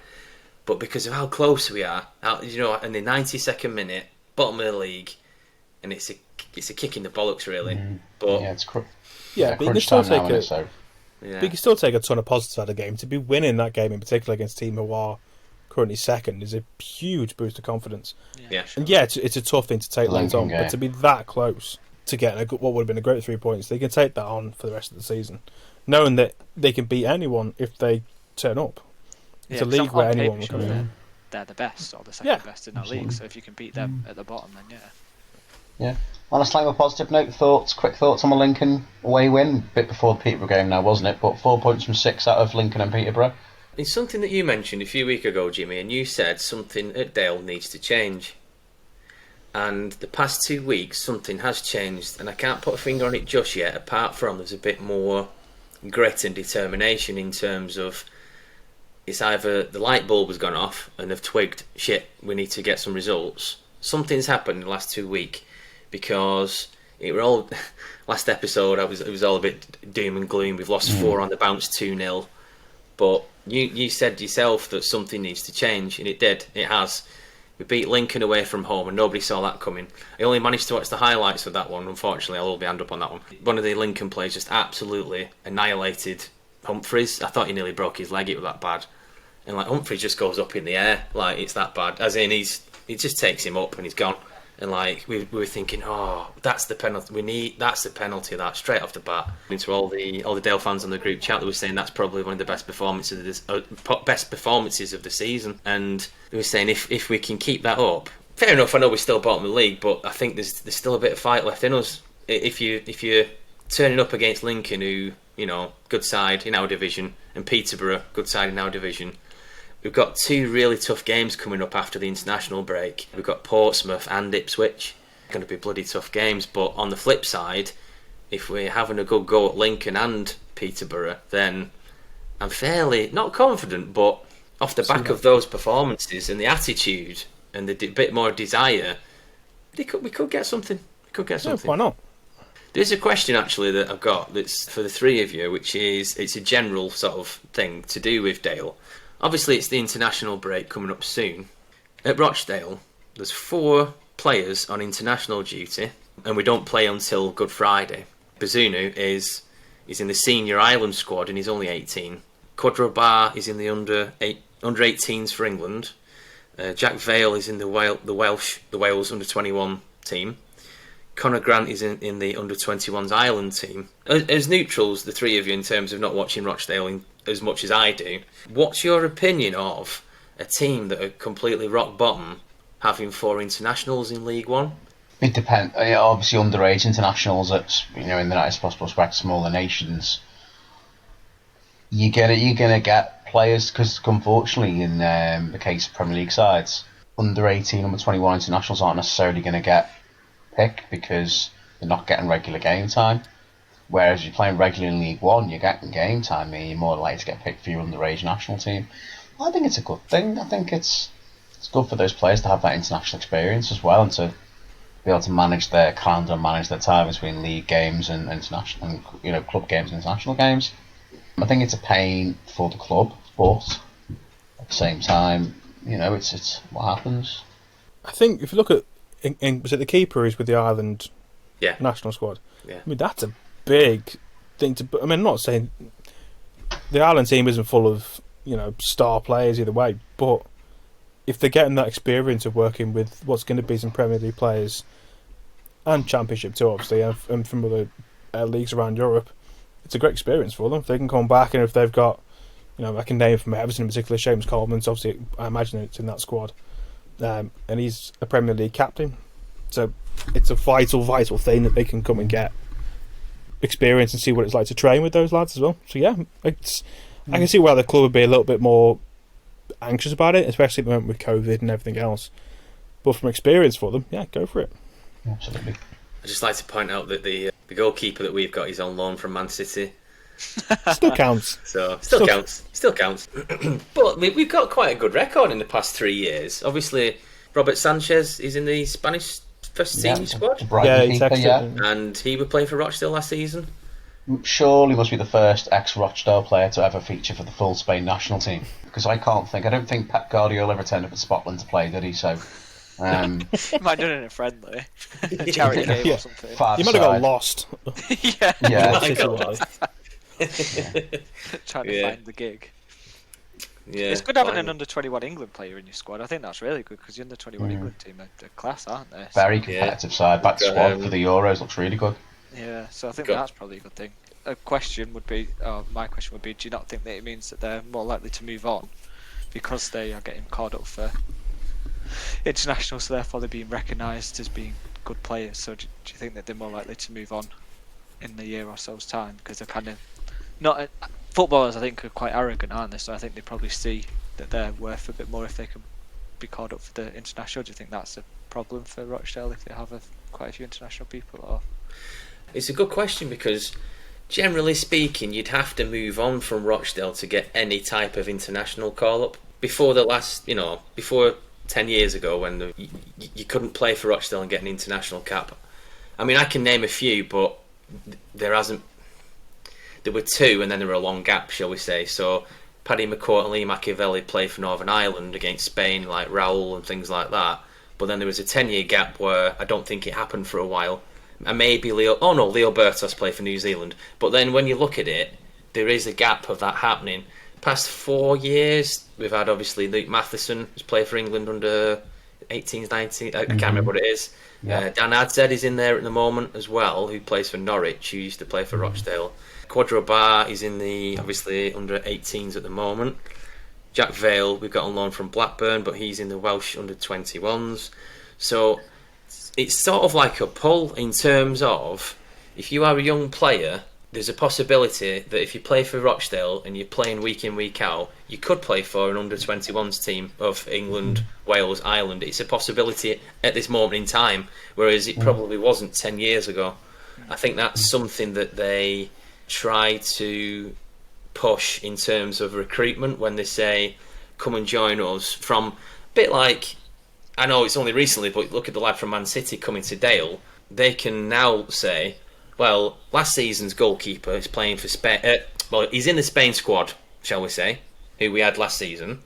But because of how close we are, in the 92nd minute, bottom of the league, and it's a kick in the bollocks, really. But it's but you can still take a ton of positives out of the game. To be winning that game in particular against a team who are currently second is a huge boost of confidence. Yeah, sure. And it's a tough thing to take late on, but to be that close to getting what would have been a great 3 points, they can take that on for the rest of the season, knowing that they can beat anyone if they turn up. It's a league where anyone will come in. They're the best or the second best in that league, so if you can beat them at the bottom, then yeah. On a slightly positive note, quick thoughts on the Lincoln away win, a bit before the Peterborough game now, wasn't it? But 4 points from 6 out of Lincoln and Peterborough. It's something that you mentioned a few weeks ago, Jimmy, and you said something at Dale needs to change. And the past 2 weeks, something has changed, and I can't put a finger on it just yet, apart from there's a bit more grit and determination in terms of it's either the light bulb has gone off and they've twigged, shit, we need to get some results. Something's happened in the last 2 weeks, because it were all last episode it was all a bit doom and gloom. We've lost 4 on the bounce, 2-0. But you said yourself that something needs to change, and it did. It has. We beat Lincoln away from home, and nobody saw that coming. I only managed to watch the highlights of that one. Unfortunately, I'll be hand up on that one. One of the Lincoln players just absolutely annihilated Humphreys. I thought he nearly broke his leg. It was that bad. And like Humphreys just goes up in the air, like it's that bad. As in, it just takes him up and he's gone. And like we were thinking, oh, that's the penalty. That's the penalty. That straight off the bat. Into all the Dale fans on the group chat, they were saying that's probably one of the best performances of the season. And they were saying if we can keep that up, fair enough. I know we're still bottom of the league, but I think there's still a bit of fight left in us. If you're turning up against Lincoln, who good side in our division, and Peterborough, good side in our division. We've got 2 really tough games coming up after the international break. We've got Portsmouth and Ipswich. Going to be bloody tough games. But on the flip side, if we're having a good go at Lincoln and Peterborough, then I'm fairly, not confident, but off the back of those performances and the attitude and the bit more desire, we could get something. Why not? There's a question actually that I've got that's for the 3 of you, which is, it's a general sort of thing to do with Dale. Obviously, it's the international break coming up soon. At Rochdale, there's 4 players on international duty, and we don't play until Good Friday. Bazunu is in the senior Ireland squad, and he's only 18. Quadrobar is in the under 18s for England. Jack Vale is in the Wales under 21 team. Conor Grant is in the under-21s Ireland team. As neutrals, the three of you, in terms of not watching Rochdale as much as I do, what's your opinion of a team that are completely rock bottom having 4 internationals in League One? It depends. Obviously, underage internationals at in the nicest possible respect, smaller nations. You're gonna get players because, unfortunately, in the case of Premier League sides, under 18, under 21 internationals aren't necessarily going to get picked because they're not getting regular game time. Whereas you're playing regularly in League One, you're getting game time, and you're more likely to get picked for your underage national team. I think it's a good thing. I think it's good for those players to have that international experience as well, and to be able to manage their calendar and manage their time between league games and international, and club games and international games. I think it's a pain for the club, but at the same time, it's what happens. I think if you look at, was it the keeper is with the Ireland national squad? Yeah. I mean, that's a big thing to. I mean, I'm not saying the Ireland team isn't full of star players either way, but if they're getting that experience of working with what's going to be some Premier League players and Championship too, obviously, and from other leagues around Europe, it's a great experience for them. If they can come back, and if they've got, I can name from Everton in particular, Seamus Coleman's obviously, I imagine it's in that squad, and he's a Premier League captain, so it's a vital thing that they can come and get experience and see what it's like to train with those lads as well. So yeah, I can see why the club would be a little bit more anxious about it, especially at the moment with COVID and everything else. But from experience for them, yeah, go for it. Absolutely. I'd just like to point out that the goalkeeper that we've got is on loan from Man City. Still counts. So still counts. But we've got quite a good record in the past 3 years. Obviously, Robert Sanchez is in the Spanish first team squad. And he would play for Rochdale last season. Surely must be the first ex-Rochdale player to ever feature for the full Spain national team. Because I don't think Pep Guardiola ever turned up in Scotland to play, did he? So, he might have done it in a friendly charity game or something. He might have got lost. yeah. Trying to find the gig. Yeah, it's good having an under-21 England player in your squad. I think that's really good because the under-21 England team are class, aren't they? Very competitive side. That squad for the Euros looks really good. Yeah, so I think that's probably a good thing. My question would be, do you not think that it means that they're more likely to move on because they are getting called up for international, so therefore they're being recognised as being good players? So do you think that they're more likely to move on in the year or so's time because they're kind of not footballers? I think are quite arrogant, aren't they? So I think they probably see that they're worth a bit more if they can be called up for the international. Do you think that's a problem for Rochdale if they have quite a few international people? Or it's a good question because, generally speaking, you'd have to move on from Rochdale to get any type of international call-up. Before 10 years ago, when you couldn't play for Rochdale and get an international cap. I mean, I can name a few, but there were 2, and then there were a long gap, shall we say. So, Paddy McCourt and Lee Machiavelli played for Northern Ireland against Spain, like Raul and things like that. But then there was a 10-year gap where I don't think it happened for a while. And maybe Leo Bertos played for New Zealand. But then when you look at it, there is a gap of that happening. Past 4 years, we've had obviously Luke Matheson, who's played for England under 18s, 19s, I can't remember what it is. Yeah. Dan Adzed is in there at the moment as well, who plays for Norwich, who used to play for Rochdale. Quadro Bar is in the, obviously, under 18s at the moment. Jack Vale, we've got on loan from Blackburn, but he's in the Welsh under 21s. So it's sort of like a pull in terms of, if you are a young player, there's a possibility that if you play for Rochdale and you're playing week in, week out, you could play for an under-21s team of England, Wales, Ireland. It's a possibility at this moment in time, whereas it probably wasn't 10 years ago. I think that's something that they try to push in terms of recruitment when they say, come and join us. From a bit like, I know it's only recently, but look at the lad from Man City coming to Dale. They can now say, well, last season's goalkeeper is playing for Spain. Well, he's in the Spain squad, shall we say, who we had last season.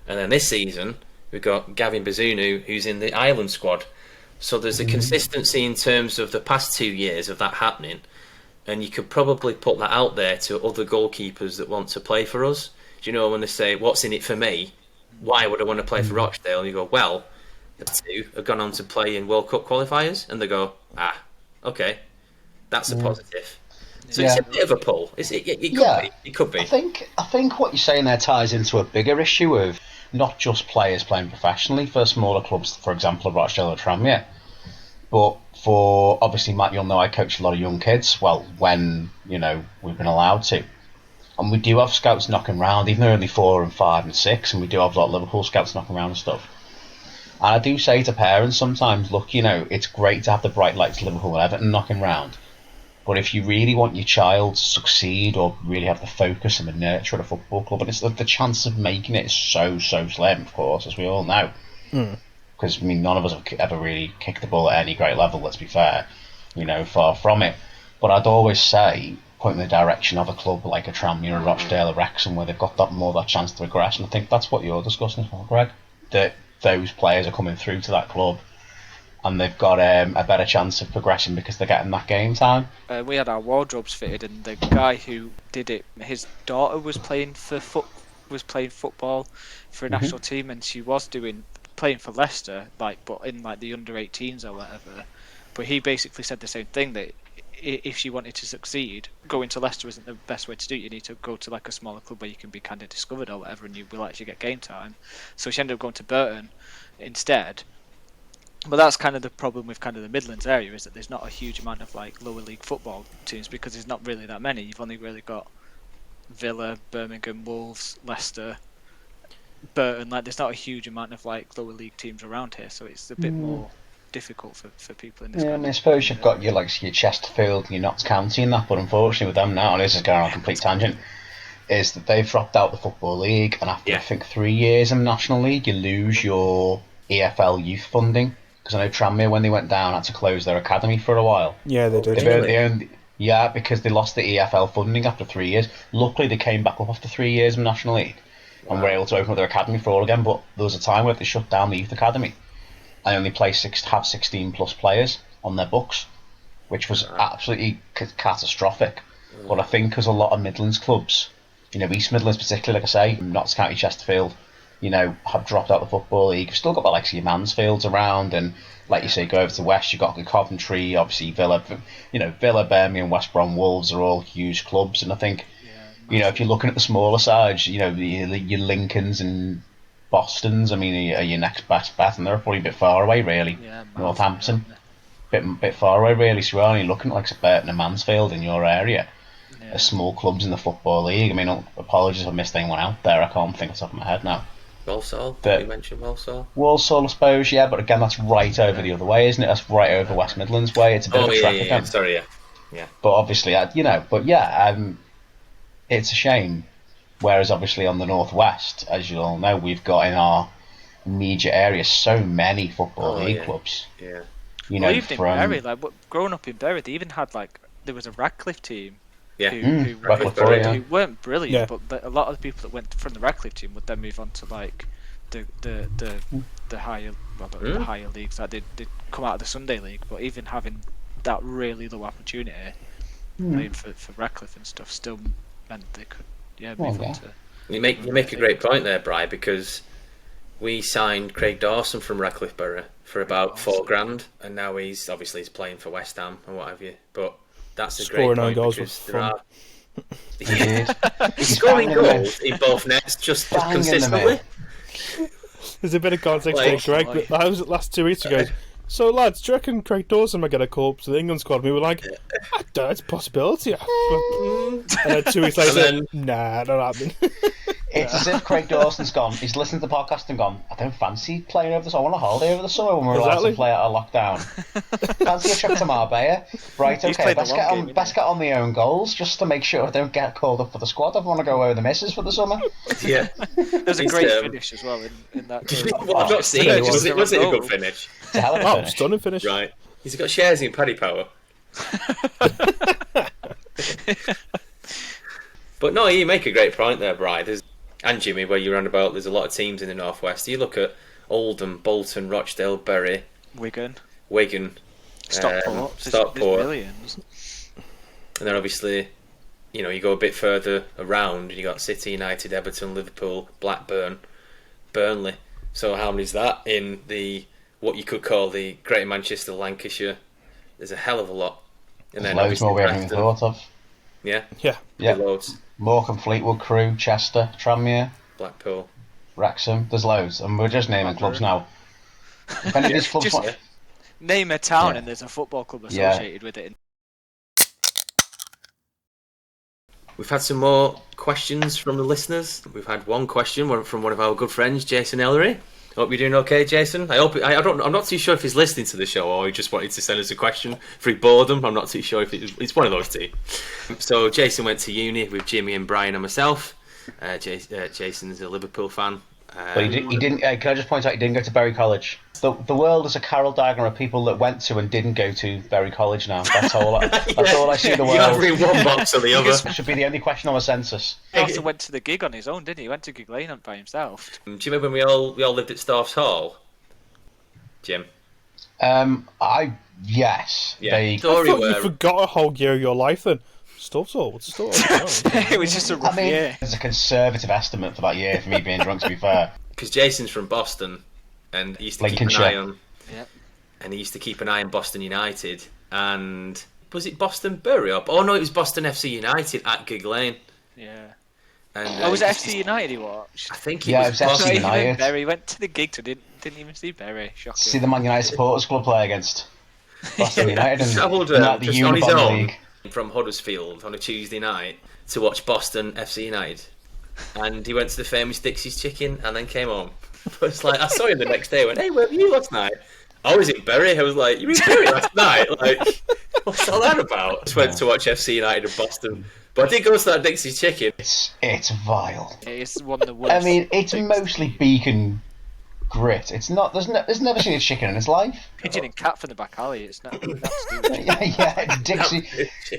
And then this season, we've got Gavin Bazunu, who's in the Ireland squad. So there's a consistency in terms of the past 2 years of that happening. And you could probably put that out there to other goalkeepers that want to play for us. Do you know, when they say, what's in it for me? Why would I want to play for Rochdale? And you go, well, two have gone on to play in World Cup qualifiers, and they go, okay, that's a positive. So it's a bit of a pull. It could be. It could be. I think what you're saying there ties into a bigger issue of not just players playing professionally for smaller clubs, for example, Rochdale or Tranmere, but for, obviously, Matt, you'll know I coach a lot of young kids. Well, when we've been allowed to, and we do have scouts knocking around, even though they're only 4 and 5 and 6, and we do have a lot of Liverpool scouts knocking around and stuff. And I do say to parents sometimes, look, it's great to have the bright lights Liverpool and Everton knocking around. But if you really want your child to succeed or really have the focus and the nurture at a football club, and it's the chance of making it is so slim, of course, as we all know. Because, none of us have ever really kicked the ball at any great level, let's be fair. Far from it. But I'd always say, point in the direction of a club like a Tranmere or Rochdale or Wrexham, where they've got that chance to progress. And I think that's what you're discussing as well, Greg. That those players are coming through to that club, and they've got a better chance of progressing because they're getting that game time. We had our wardrobes fitted, and the guy who did it, his daughter was playing football for a national team, and she was playing for Leicester, but in the under 18s or whatever. But he basically said the same thing, that if she wanted to succeed, going to Leicester isn't the best way to do it. You need to go to a smaller club where you can be kind of discovered or whatever, and you will actually get game time. So she ended up going to Burton instead. But that's kind of the problem with kind of the Midlands area, is that there's not a huge amount of lower league football teams, because there's not really that many. You've only really got Villa, Birmingham, Wolves, Leicester, Burton. There's not a huge amount of lower league teams around here, so it's a bit more difficult for people in this. Yeah, and I suppose you've got your Chesterfield and your Notts County and that, but unfortunately with them now, and this is going on a complete tangent, is that they've dropped out the Football League, and after I think 3 years in the National League, you lose your EFL youth funding. Because I know Tranmere, when they went down, had to close their academy for a while. Yeah, they did. Because they lost the EFL funding after 3 years. Luckily, they came back up after 3 years in the National League and were able to open up their academy for all again. But there was a time where they shut down the youth academy and only have 16 plus players on their books, which was absolutely catastrophic. But I think because a lot of Midlands clubs, East Midlands particularly, like I say, Notts County, Chesterfield, have dropped out the Football League. You've still got your Mansfields around, and like you say, go over to West, you've got Coventry, obviously Villa, Villa, Birmingham, West Brom, Wolves are all huge clubs, and I think, if you're looking at the smaller sides, your Lincolns and Bostons, are your next best bet, and they're probably a bit far away, really. Northampton, bit far away, really, so you're only looking at Burton and Mansfield in your area. As small clubs in the Football League. Apologies if I missed anyone out there, I can't think off the top of my head now. Walsall, did you mention Walsall? Walsall, I suppose, but again, that's right over the other way, isn't it? That's right over West Midlands way. It's a bit of a trek again. Sorry, yeah. But obviously, it's a shame. Whereas, obviously, on the northwest, as you all know, we've got in our immediate area so many Football League clubs. Yeah. Even in Bury, growing up in Bury, they even had there was a Radcliffe team. Yeah. Who weren't brilliant, but a lot of the people that went from the Radcliffe team would then move on to the higher the higher leagues. They'd come out of the Sunday League, but even having that really low opportunity playing for Radcliffe and stuff still meant they could move on to. You make a great point there, Bri, because we signed Craig Dawson from Radcliffe Borough for about $4,000, and now he's playing for West Ham and what have you, but. That's a great point, because there are... He's scoring goals in both nets just consistently. There's a bit of context there, Greg. But I was last 2 weeks ago. So, lads, do you reckon Craig Dawson might get a call to the England squad? We were like, I don't know, it's a possibility. And then 2 weeks later, nah, not happening. It's as if Craig Dawson's gone. He's listened to the podcast and gone, I don't fancy playing over the summer. I want a holiday over the summer when we're allowed to play out of lockdown. Fancy a trip to Marbella. Right, okay, best get on my own goals just to make sure I don't get called up for the squad. I want to go away with the missus for the summer. Yeah. There's a great finish as well in that. Well, I've not seen it. Was it a good finish? It's a hell of a finish. Stunning finish. Right. He's got shares in Paddy Power. But no, you make a great point there, Bri. And Jimmy, where you're on about, there's a lot of teams in the northwest. You look at Oldham, Bolton, Rochdale, Bury, Wigan, Stockport, There's millions. And then obviously, you go a bit further around, and you got City, United, Everton, Liverpool, Blackburn, Burnley. So how many's that in the what you could call the Greater Manchester, Lancashire. There's a hell of a lot. And There's loads more we haven't even thought of. Yeah? Yeah. Loads. Morecambe, Fleetwood, Crewe, Chester, Tranmere, Blackpool. Wrexham. There's loads, and we're just naming clubs now. If any of these clubs Just name a town and there's a football club associated with it. We've had some more questions from the listeners. We've had one question from one of our good friends, Jason Ellery. Hope you're doing okay, Jason. I'm not too sure if he's listening to the show or he just wanted to send us a question for his boredom. I'm not too sure if it's one of those two. So Jason went to uni with Jimmy and Bryon and myself. Jason's a Liverpool fan. But he didn't. Can I just point out he didn't go to Bury College? The world is a Carol diagram of people that went to and didn't go to Bury College now. That's all. That's all I see in the world. You're either in one box or the other. It should be the only question on the census. He also went to the gig on his own, didn't he? He went to Gig Lane by himself. Do you remember when we all lived at Staffs Hall? Jim? Yes. Yeah. I thought you forgot a whole year of your life then. Stuff's all. What's stuff? It was just a rough year. It's a conservative estimate for that year for me being drunk, to be fair. Because Jason's from Boston, and he used to keep an eye on. Yep. And he used to keep an eye on Boston United, and was it Boston Bury up? Oh no, it was Boston FC United at Gig Lane. Yeah. And was it FC United he watched? I think it was FC United. Bury. He went to the gig, so didn't even see Bury. Shocking. See the Man United supporters club play against Boston United and travelled the on his Unibond own League from Huddersfield on a Tuesday night to watch Boston FC United, and he went to the famous Dixie's Chicken and then came home. But it's like I saw him the next day. I went, "Hey, where were you last night?" I was in Bury. I was like, "You were in Bury last night?" Like, what's all that about? I just went to watch FC United in Boston. But I did go to that Dixie's Chicken. It's vile. It's one of the worst. I mean, it's mostly beacon grit. It's not. There's never seen a chicken in its life. Pigeon and cat from the back alley. It's not. That's stupid. yeah.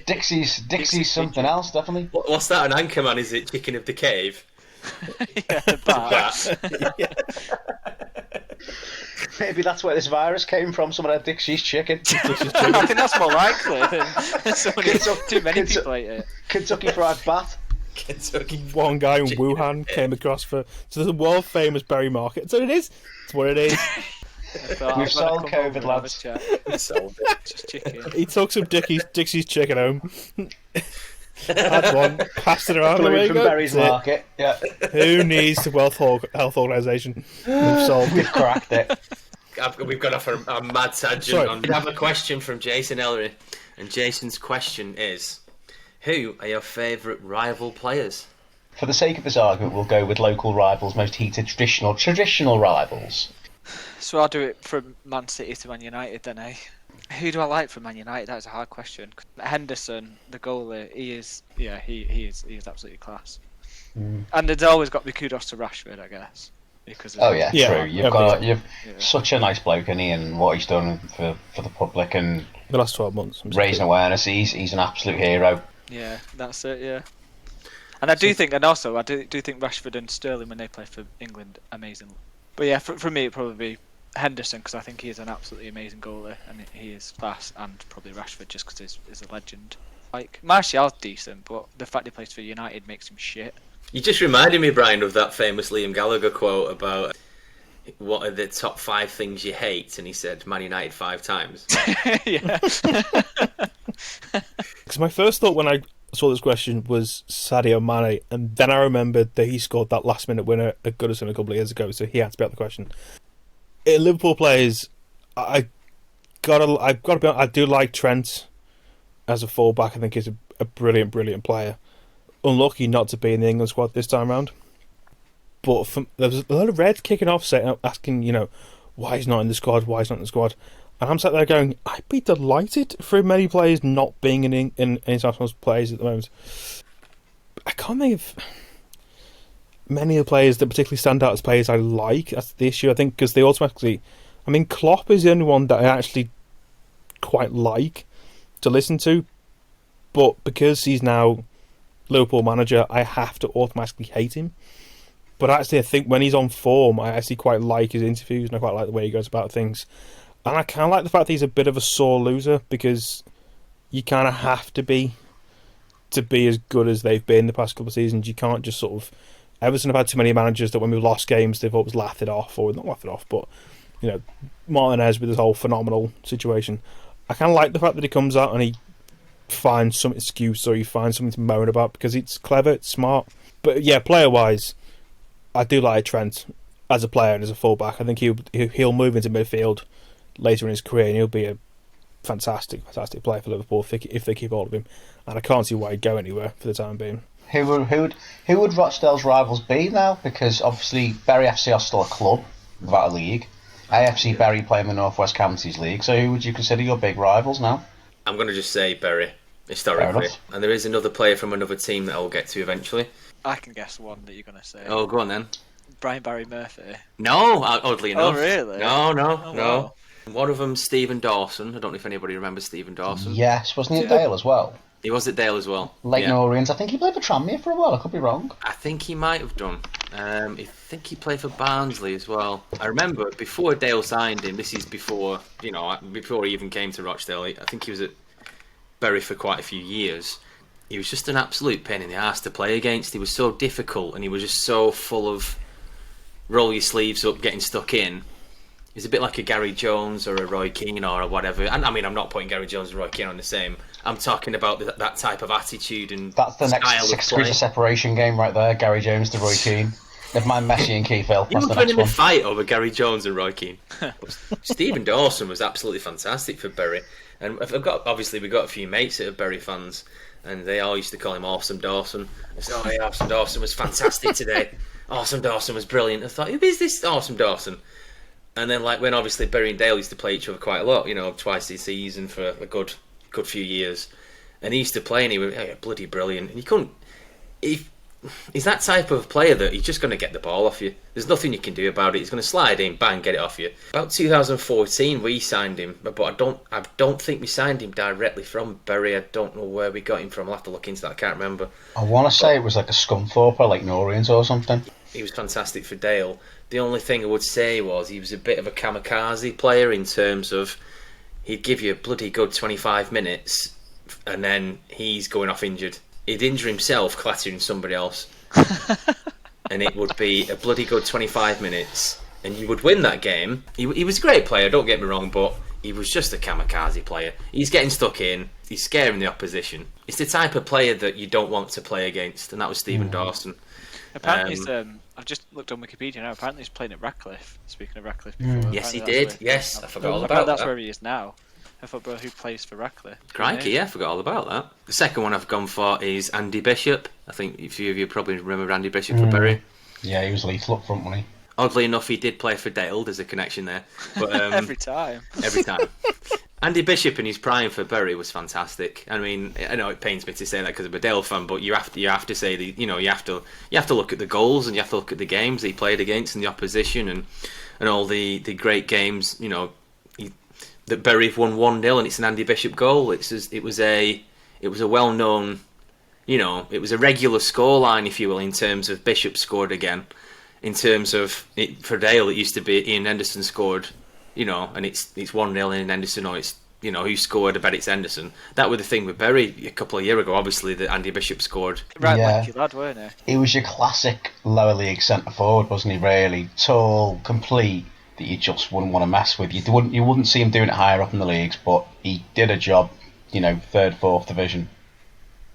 Dixie's something else, definitely. What's that? An Anchorman? Is it Chicken of the Cave? Yeah, the bat. Maybe that's where this virus came from. Someone had Dixie's Chicken. I think that's more likely than someone who's too many people ate it. Kentucky Fried Bat. Kentucky. One guy in Wuhan came across so there's a world famous berry market. So it is. It's what it is. We've solved COVID, lads. We solved it. Just chicken. He took some Dixie's chicken home. Had one, passed it around. Flew from Berry's Market. Yeah. Who needs the World Health Organization? We've solved We've cracked it. We've gone off a mad tangent. We have a question from Jason Ellery, and Jason's question is: who are your favourite rival players? For the sake of this argument, we'll go with local rivals, most heated traditional rivals. So I'll do it from Man City to Man United then, eh? Who do I like from Man United? That is a hard question. Henderson, the goalie, he is absolutely class. And there's always got to be kudos to Rashford, I guess. Because true. You've such a nice bloke, and and what he's done for the public and the last 12 months raising awareness. He's an absolute hero. Yeah, that's it. Yeah. And I do think Rashford and Sterling, when they play for England, amazing. But yeah, for me, it'd probably be Henderson, because I think he is an absolutely amazing goalie, and he is class, and probably Rashford just because he's a legend. Like, Martial's decent, but the fact he plays for United makes him shit. You just reminded me, Bryon, of that famous Liam Gallagher quote about what are the top 5 things you hate, and he said Man United 5 times. Yeah. Because my first thought when I saw this question was Sadio Mane, and then I remembered that he scored that last minute winner at Goodison a couple of years ago, so he had to be out the question. Liverpool players, I do like Trent as a fullback. I think he's a brilliant player. Unlucky not to be in the England squad this time round. But there was a lot of Reds kicking off, asking, why he's not in the squad, And I'm sat there going, I'd be delighted for many players not being in international players at the moment. I can't think of many of the players that particularly stand out as players I like. That's the issue, I think, because they automatically... I mean, Klopp is the only one that I actually quite like to listen to, but because he's now Liverpool manager, I have to automatically hate him. But actually, I think when he's on form, I actually quite like his interviews, and I quite like the way he goes about things. And I kind of like the fact that he's a bit of a sore loser, because you kind of have to be as good as they've been the past couple of seasons. You can't just sort of... Everton have had too many managers that when we've lost games, they've always laughed it off, or not laughed it off, but Martinez with his whole phenomenal situation. I kind of like the fact that he comes out and he finds some excuse or he finds something to moan about because it's clever, it's smart. But yeah, player-wise, I do like Trent as a player and as a fullback. I think he'll move into midfield later in his career and he'll be a fantastic player for Liverpool if they keep hold of him. And I can't see why he'd go anywhere for the time being. Who would Rochdale's rivals be now? Because obviously Bury FC are still a club without a league. AFC Bury play in the North West Counties League. So who would you consider your big rivals now? I'm going to just say Bury, historically. And there is another player from another team that I'll get to eventually. I can guess one that you're going to say. Oh, go on then. Brian Barry Murphy. No, oddly enough. Oh, really? No. Wow. One of them, Stephen Dawson. I don't know if anybody remembers Stephen Dawson. Yes, wasn't he at Dale as well? He was at Dale as well. Leyton Orients. I think he played for Tranmere for a while. I could be wrong. I think he might have done. I think he played for Barnsley as well. I remember before Dale signed him. This is before before he even came to Rochdale. I think he was at Bury for quite a few years. He was just an absolute pain in the arse to play against. He was so difficult, and he was just so full of roll your sleeves up, getting stuck in. He's a bit like a Gary Jones or a Roy Keane or whatever. And I mean, I'm not putting Gary Jones and Roy Keane on the same. I'm talking about that type of attitude and that's the next 6 degrees of separation game right there. Gary Jones to Roy Keane. Never mind Messi and Keith Hill. You were putting him a fight over Gary Jones and Roy Keane. Stephen Dawson was absolutely fantastic for Bury. And we've got a few mates that are Bury fans, and they all used to call him Awesome Dawson. I said, "Oh yeah, Awesome Dawson was fantastic today. Awesome Dawson was brilliant." I thought, who is this Awesome Dawson? And then, like, when obviously Bury and Dale used to play each other quite a lot, twice a season for a good few years, and he used to play, and he was bloody brilliant. And you couldn't. He's that type of player that he's just going to get the ball off you. There's nothing you can do about it. He's going to slide in, bang, get it off you. About 2014, we signed him, but I don't think we signed him directly from Bury. I don't know where we got him from. I'll have to look into that. I can't remember. I want to say it was like a Scunthorpe or like Norient or something. He was fantastic for Dale. The only thing I would say was he was a bit of a kamikaze player in terms of he'd give you a bloody good 25 minutes and then he's going off injured. He'd injure himself clattering somebody else and it would be a bloody good 25 minutes and you would win that game. He was a great player, don't get me wrong, but he was just a kamikaze player. He's getting stuck in, he's scaring the opposition. It's the type of player that you don't want to play against, and that was Stephen Dawson. Apparently I've just looked on Wikipedia now. Apparently he's playing at Radcliffe. Speaking of Radcliffe before. Yes, he did. Yes, I forgot all about that. That's where he is now. I thought, bro, who plays for Radcliffe? Crikey, yeah, I forgot all about that. The second one I've gone for is Andy Bishop. I think a few of you probably remember Andy Bishop for Bury. Yeah, he was lethal up front, wasn't he? Oddly enough, he did play for Dale. There's a connection there. But every time. Andy Bishop in his prime for Bury was fantastic. I mean, I know it pains me to say that because I'm a Dale fan, but you have to say that you have to look at the goals and you have to look at the games he played against and the opposition and all the great games. That Bury have won 1-0 and it's an Andy Bishop goal. It was a well known, it was a regular scoreline, if you will, in terms of Bishop scored again. In terms of for Dale, it used to be Ian Henderson scored. And it's 1-0 in Henderson, or it's who scored. I bet it's Henderson. That was the thing with Bury a couple of years ago. Obviously, that Andy Bishop scored. Right, like your lad, weren't he? He was your classic lower league centre forward, wasn't he? Really tall, complete, that you just wouldn't want to mess with. You wouldn't see him doing it higher up in the leagues, but he did a job. 3rd, 4th division.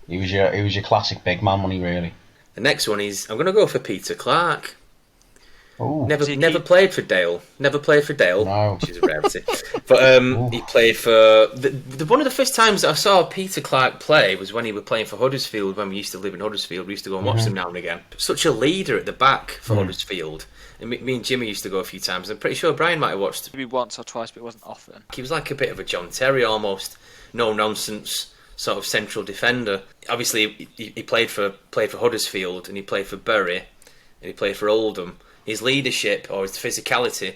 He was your classic big man, wasn't he? Really. The next one is I'm going to go for Peter Clark. Ooh. Never played for Dale. No. Which is a rarity. But he played for one of the first times I saw Peter Clark play was when he was playing for Huddersfield. When we used to live in Huddersfield, we used to go and watch them now and again. Such a leader at the back for Huddersfield. And me and Jimmy used to go a few times. I'm pretty sure Bryon might have watched. Maybe once or twice, but it wasn't often. He was like a bit of a John Terry almost, no nonsense sort of central defender. Obviously, he played for Huddersfield and he played for Bury and he played for Oldham. His leadership or his physicality,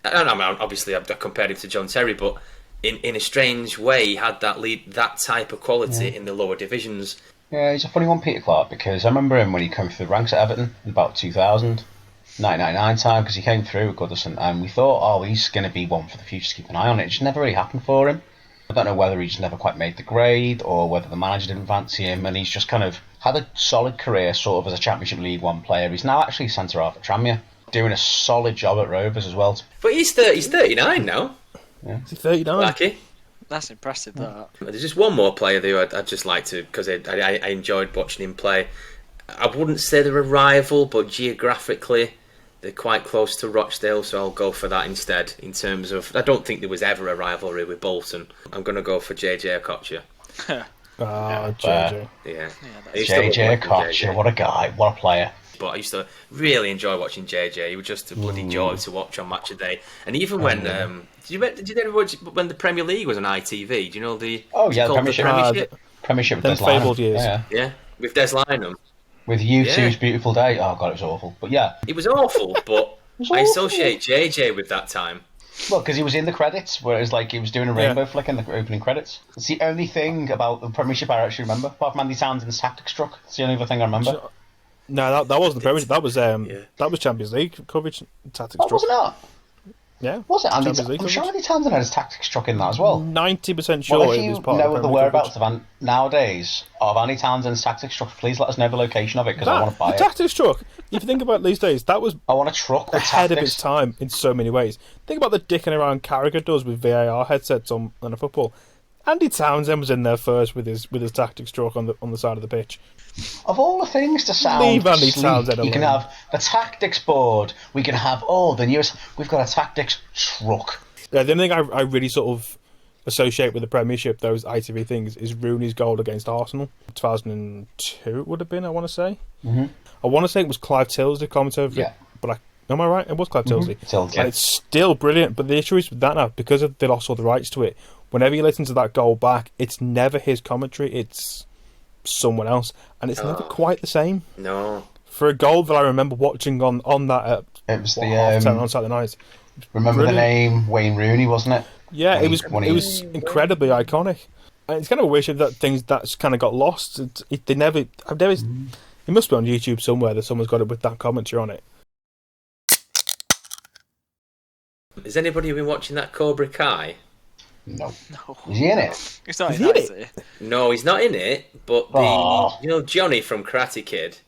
obviously I've compared him to John Terry, but in a strange way he had that type of quality in the lower divisions. Yeah, he's a funny one, Peter Clark, because I remember him when he came through the ranks at Everton in about 2000, 1999 time, because he came through with Goodison, and we thought, he's going to be one for the future to keep an eye on. It just never really happened for him. I don't know whether he just never quite made the grade or whether the manager didn't fancy him, and he's just kind of had a solid career sort of as a Championship League One player. He's now actually centre half at Tranmere, doing a solid job at Rovers as well. But he's 39 now. Yeah. Is he 39? Lucky. That's impressive, that. There's just one more player who I'd just like to, because I enjoyed watching him play. I wouldn't say they're a rival, but geographically they're quite close to Rochdale, so I'll go for that instead. In terms of, I don't think there was ever a rivalry with Bolton. I'm going to go for JJ Okocha. JJ. Yeah. JJ Okocha, what a guy, what a player. But I used to really enjoy watching JJ. He was just a bloody joy to watch on Match of Day. And even when did you ever watch when the Premier League was on ITV? Do you know the the Premiership? Premiership with Des fabled years. Yeah, with Des Lynam. With U2's Beautiful Day. Oh god, it was awful. But yeah, it was awful. But I associate JJ with that time. Well, because he was in the credits, where it was like he was doing a rainbow flick in the opening credits. It's the only thing about the Premiership I actually remember, apart from Andy Townsend's tactics truck. It's the only other thing I remember. No, that wasn't the Premiership. That was Champions League coverage. Tactics truck. Was it not? Yeah. Was it Andy? I'm sure Andy Townsend had his tactics truck in that as well. 90% sure Well, if it you was part know of the whereabouts of nowadays of Andy Townsend's tactics truck, please let us know the location of it because I want to buy it. Tactics truck. If you think about these days, that was I want a truck with ahead tactics. of its time in so many ways. Think about the dicking around Carragher does with VAR headsets on a football. Andy Townsend was in there first with his tactics truck on the side of the pitch. Of all the things to sound Leave Andy sleek, Townsend you can alone. have the tactics board. We can have the newest. We've got a tactics truck. Yeah, the only thing I really sort of associate with the Premiership, those ITV things, is Rooney's goal against Arsenal, 2002 it would have been. I want to say. Mm-hmm. I want to say it was Clive Tilsley commentator. Yeah. But am I right? It was Clive Tilsley. Tilsley. And it's still brilliant. But the issue is with that now, because they lost all the rights to it. Whenever you listen to that goal back, it's never his commentary. It's someone else, and it's never quite the same. No. For a goal that I remember watching on that it was the half 10 on Saturday night. Remember Brilliant. the name Wayne Rooney, wasn't it? Yeah, it was incredibly iconic. And it's kind of a wish that things that's kind of got lost. It must be on YouTube somewhere that someone's got it with that commentary on it. Has anybody been watching that Cobra Kai? No. Is he in it? He's not Is in he that, in is it? he? No, he's not in it. But Johnny from Karate Kid.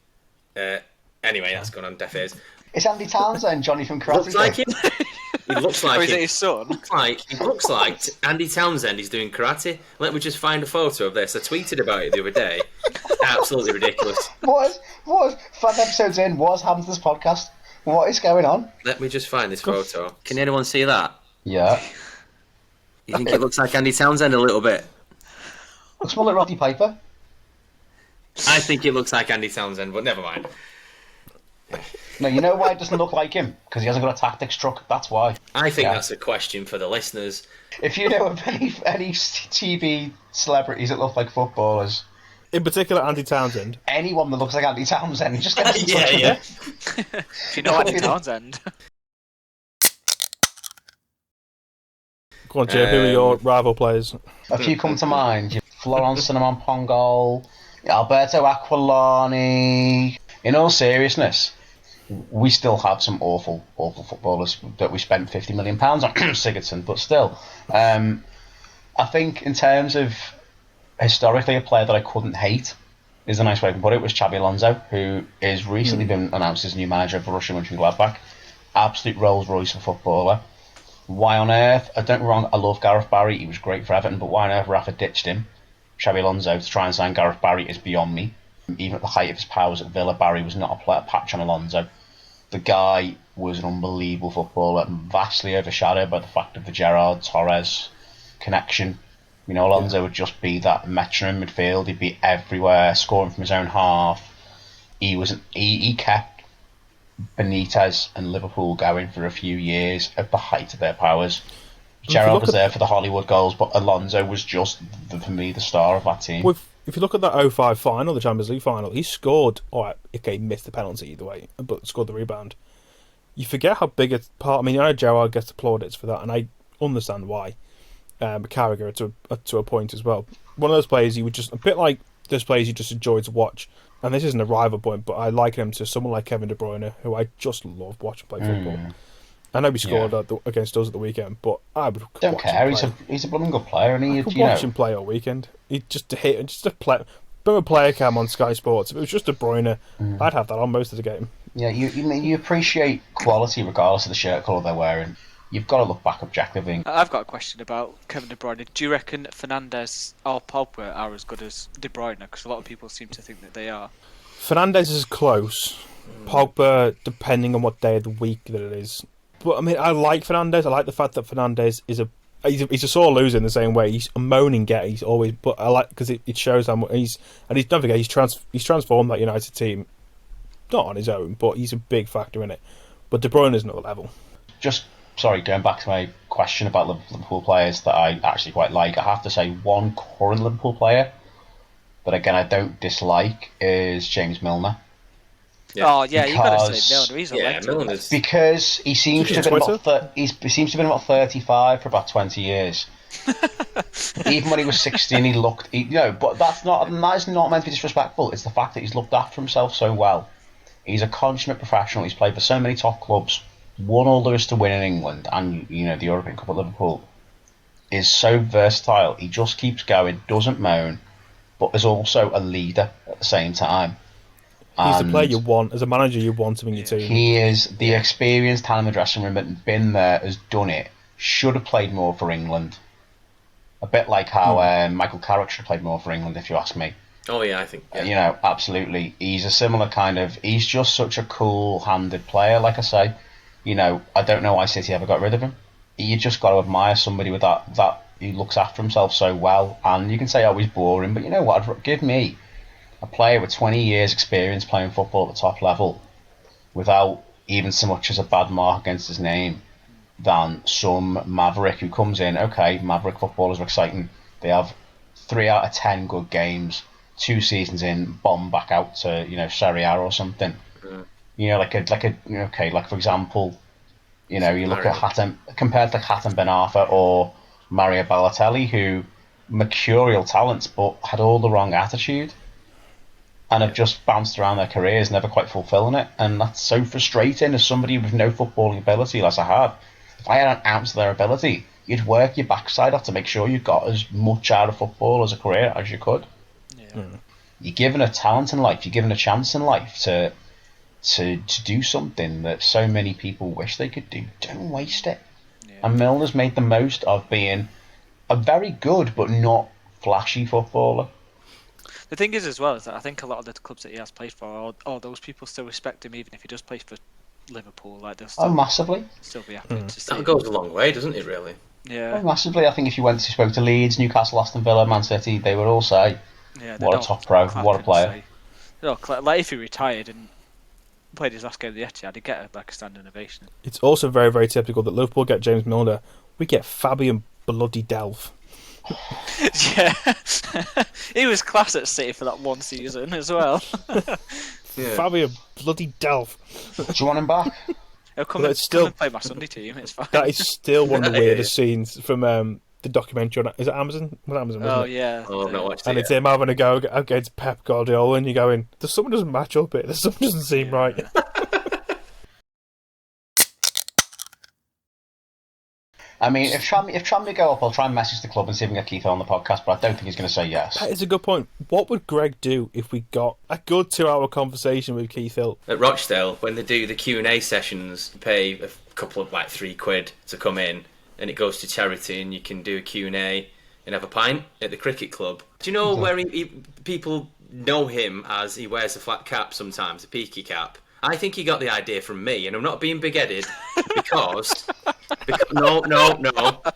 Anyway, that's gone on deaf ears. It's Andy Townsend, Johnny from Karate Looks like Kid. him. He looks like Or is him. it his son? He looks like Andy Townsend is doing karate. Let me just find a photo of this. I tweeted about it the other day. Absolutely ridiculous. What? 5 episodes in, what happened to this podcast? What is going on? Let me just find this photo. Can anyone see that? Yeah. You think it looks like Andy Townsend a little bit? Looks more like Roddy Piper. I think it looks like Andy Townsend, but never mind. No, you know why it doesn't look like him? Because he hasn't got a tactics truck, that's why. I think that's a question for the listeners. If you know of any TV celebrities that look like footballers, In particular, Andy Townsend. anyone that looks like Andy Townsend, just get us in touch Yeah. with him. If you know Andy Townsend. Go on, Jim, who are your rival players? A few come to mind. Florence Cinnamon Pongol, Alberto Aquilani. In all seriousness, we still have some awful footballers that we spent £50 million on, Sigurdsson, but still. I think in terms of historically a player that I couldn't hate, is a nice way to put it, was Xabi Alonso, who has recently been announced as new manager of Borussia Mönchengladbach. Absolute Rolls Royce of footballer. Why on earth, don't get me wrong, I love Gareth Barry, he was great for Everton, but why on earth Rafa ditched him? Xabi Alonso to try and sign Gareth Barry is beyond me. Even at the height of his powers at Villa, Barry was not a patch on Alonso. The guy was an unbelievable footballer, vastly overshadowed by the fact of the Gerrard Torres connection. You know, Alonso would just be that metronome midfield. He'd be everywhere, scoring from his own half. He kept Benitez and Liverpool going for a few years at the height of their powers. Gerrard was there for the Hollywood goals, but Alonso was just, for me, the star of that team. If you look at that 05 final, the Champions League final, he scored. He missed the penalty either way, but scored the rebound. You forget how big a part. I mean, I know Gerrard gets plaudits for that, and I understand why. Carragher to a point as well. One of those players you would just, a bit like those players you just enjoy to watch. And this isn't a rival point, but I liken him to someone like Kevin De Bruyne, who I just love watching play football. I know he scored against us at the weekend, but I would don't care. He's a blooming good player, and I could watch him play all weekend. He just to hit and just to play, remember player cam on Sky Sports. If it was just De Bruyne, I'd have that on most of the game. Yeah, you appreciate quality regardless of the shirt colour they're wearing. You've got to look back objectively. I've got a question about Kevin De Bruyne. Do you reckon Fernandes or Pogba are as good as De Bruyne? Because a lot of people seem to think that they are. Fernandes is close. Pogba, depending on what day of the week that it is. But I mean, I like Fernandes. I like the fact that Fernandes is he's a sore loser in the same way. He's a moaning get. He's always, but I like because it shows how much don't forget he's transformed that United team, not on his own, but he's a big factor in it. But De Bruyne is another level. Sorry, going back to my question about Liverpool players that I actually quite like, I have to say one current Liverpool player that, again, I don't dislike is James Milner. Yeah. Oh, yeah, you've got to say Milner. He's a legend. Because he seems to have been about 35 for about 20 years. Even when he was 16, he looked... but that is not meant to be disrespectful. It's the fact that he's looked after himself so well. He's a consummate professional. He's played for so many top clubs. Won all there is to win in England, and the European Cup at Liverpool. Is so versatile. He just keeps going, doesn't moan, but is also a leader at the same time. He's the player you want as a manager. You want him in your team. He is the experienced hand in the dressing room, but been there, has done it. Should have played more for England. A bit like how Michael Carrick should have played more for England, if you ask me. Oh yeah, I think. Yeah. Absolutely. He's a similar kind of. He's just such a cool-handed player. Like I say. I don't know why City ever got rid of him. You just got to admire somebody with that he looks after himself so well. And you can say, he's boring, but you know what? Give me a player with 20 years experience playing football at the top level without even so much as a bad mark against his name than some maverick who comes in. Okay, maverick footballers are exciting. They have 3 out of 10 good games, 2 seasons in, bomb back out to, Serie A or something. Like for example, you look at Hatem, compared to Hatem Ben Arfa or Mario Balotelli, who mercurial talents but had all the wrong attitude and have just bounced around their careers, never quite fulfilling it, and that's so frustrating as somebody with no footballing ability, as I had. If I had an ounce of their ability, you'd work your backside off to make sure you got as much out of football as a career as you could. Yeah. You're given a talent in life, you're given a chance in life to do something that so many people wish they could do. Don't waste it. Yeah. And Milner's made the most of being a very good but not flashy footballer. The thing is as well is that I think a lot of the clubs that he has played for, those people still respect him even if he does play for Liverpool. Like they'll still, massively. Still be happy to see. That goes a long way, doesn't it? Really. Yeah. Massively. I think if you spoke to Leeds, Newcastle, Aston Villa, Man City, they would all say, "What a top pro, what a player." Like if he retired and played his last game of the Etihad, he'd get a standing ovation. It's also very, very typical that Liverpool get James Milner. We get Fabian bloody Delph. Yeah, he was class at City for that one season as well. Fabian bloody Delph. Do you want him back? He'll come and play my Sunday team. It's fine. That is still one of the weirdest scenes from the documentary on, is it Amazon? Well, Amazon, wasn't it? Yeah. Oh, I've not watched it. And it's him having a go against Pep Guardiola, and you're going, there's something doesn't match up here. There's something doesn't seem right. I mean, if Tranmere go up, I'll try and message the club and see if we can get Keith on the podcast, but I don't think he's going to say yes. That is a good point. What would Greg do if we got a good 2-hour conversation with Keith Hill? At Rochdale, when they do the Q&A sessions, you pay a couple of £3 to come in, and it goes to charity, and you can do a Q&A and have a pint at the cricket club. Do you know where people know him as he wears a flat cap sometimes, a peaky cap? I think he got the idea from me, and I'm not being big-headed because no.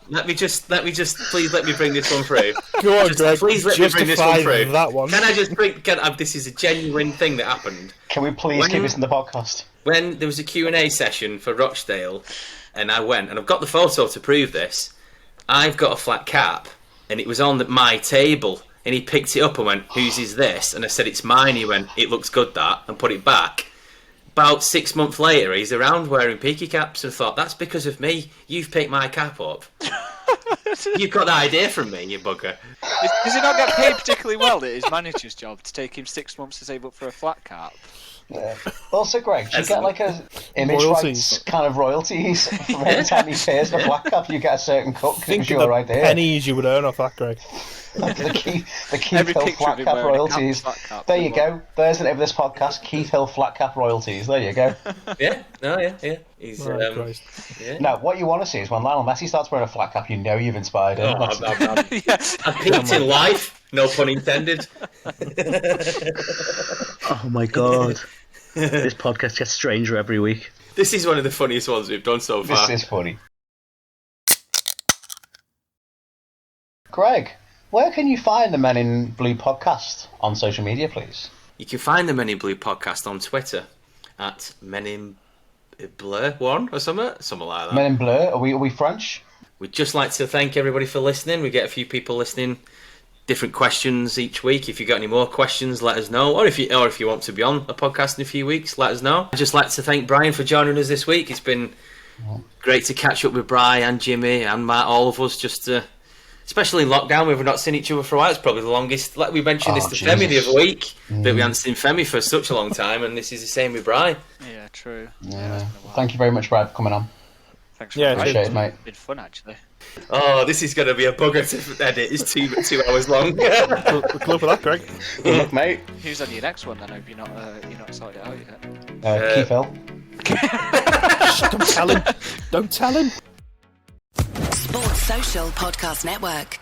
Let me just please let me bring this one through. Go on, Greg. Please let me bring this one through. That one. Can I just bring? This is a genuine thing that happened. Can we please keep this in the podcast? When there was a Q&A session for Rochdale, and I went, and I've got the photo to prove this. I've got a flat cap, and it was on my table, and he picked it up and went, "Whose is this?" And I said, "It's mine." He went, "It looks good, that," and put it back. About 6 months later, he's around wearing peaky caps and thought, "That's because of me. You've picked my cap up. You've got the idea from me, you bugger." Does he not get paid particularly well at his manager's job to take him 6 months to save up for a flat cap? Yeah. Also, Greg, do you get like a image rights kind of royalties from every time he pays the flat cap? You get a certain cut because it was your idea. Pennies you would earn off that, Greg. the Keith Every Hill picture flat of him cap wearing a royalties. flat cap, There you come go. There's the name of this podcast, Keith Hill flat cap royalties. There you go. Yeah, no, yeah. He's Christ. yeah. Now, what you want to see is when Lionel Messi starts wearing a flat cap, you know you've inspired him. Oh, I'm peaked in life, no pun intended. Oh my god. This podcast gets stranger every week. This is one of the funniest ones we've done so far. This is funny. Greg, where can you find the Men in Blue podcast on social media, please? You can find the Men in Blue podcast on Twitter at Men in Blur 1 or something like that. Men in Blur, are we French? We'd just like to thank everybody for listening. We get a few people listening, different questions each week. If you've got any more questions, let us know. Or if you want to be on a podcast in a few weeks, let us know. I'd just like to thank Bryon for joining us this week. It's been great to catch up with Bryon and Jimmy and Matt, all of us, especially in lockdown. We've not seen each other for a while. It's probably the longest. Like we mentioned this to Femi the other week, that we hadn't seen Femi for such a long time, and this is the same with Bryon. Yeah, true. Yeah. Thank you very much, Brad, for coming on. Thanks for appreciate it, mate. It's been fun, actually. Oh, this is going to be a bugger to edit. It's 2 hours long. Good luck with that, Greg. Good luck, mate. Who's on your next one? I hope you're not sorted it out yet. Keith Hill. Don't tell him. Don't tell him. Sports Social Podcast Network.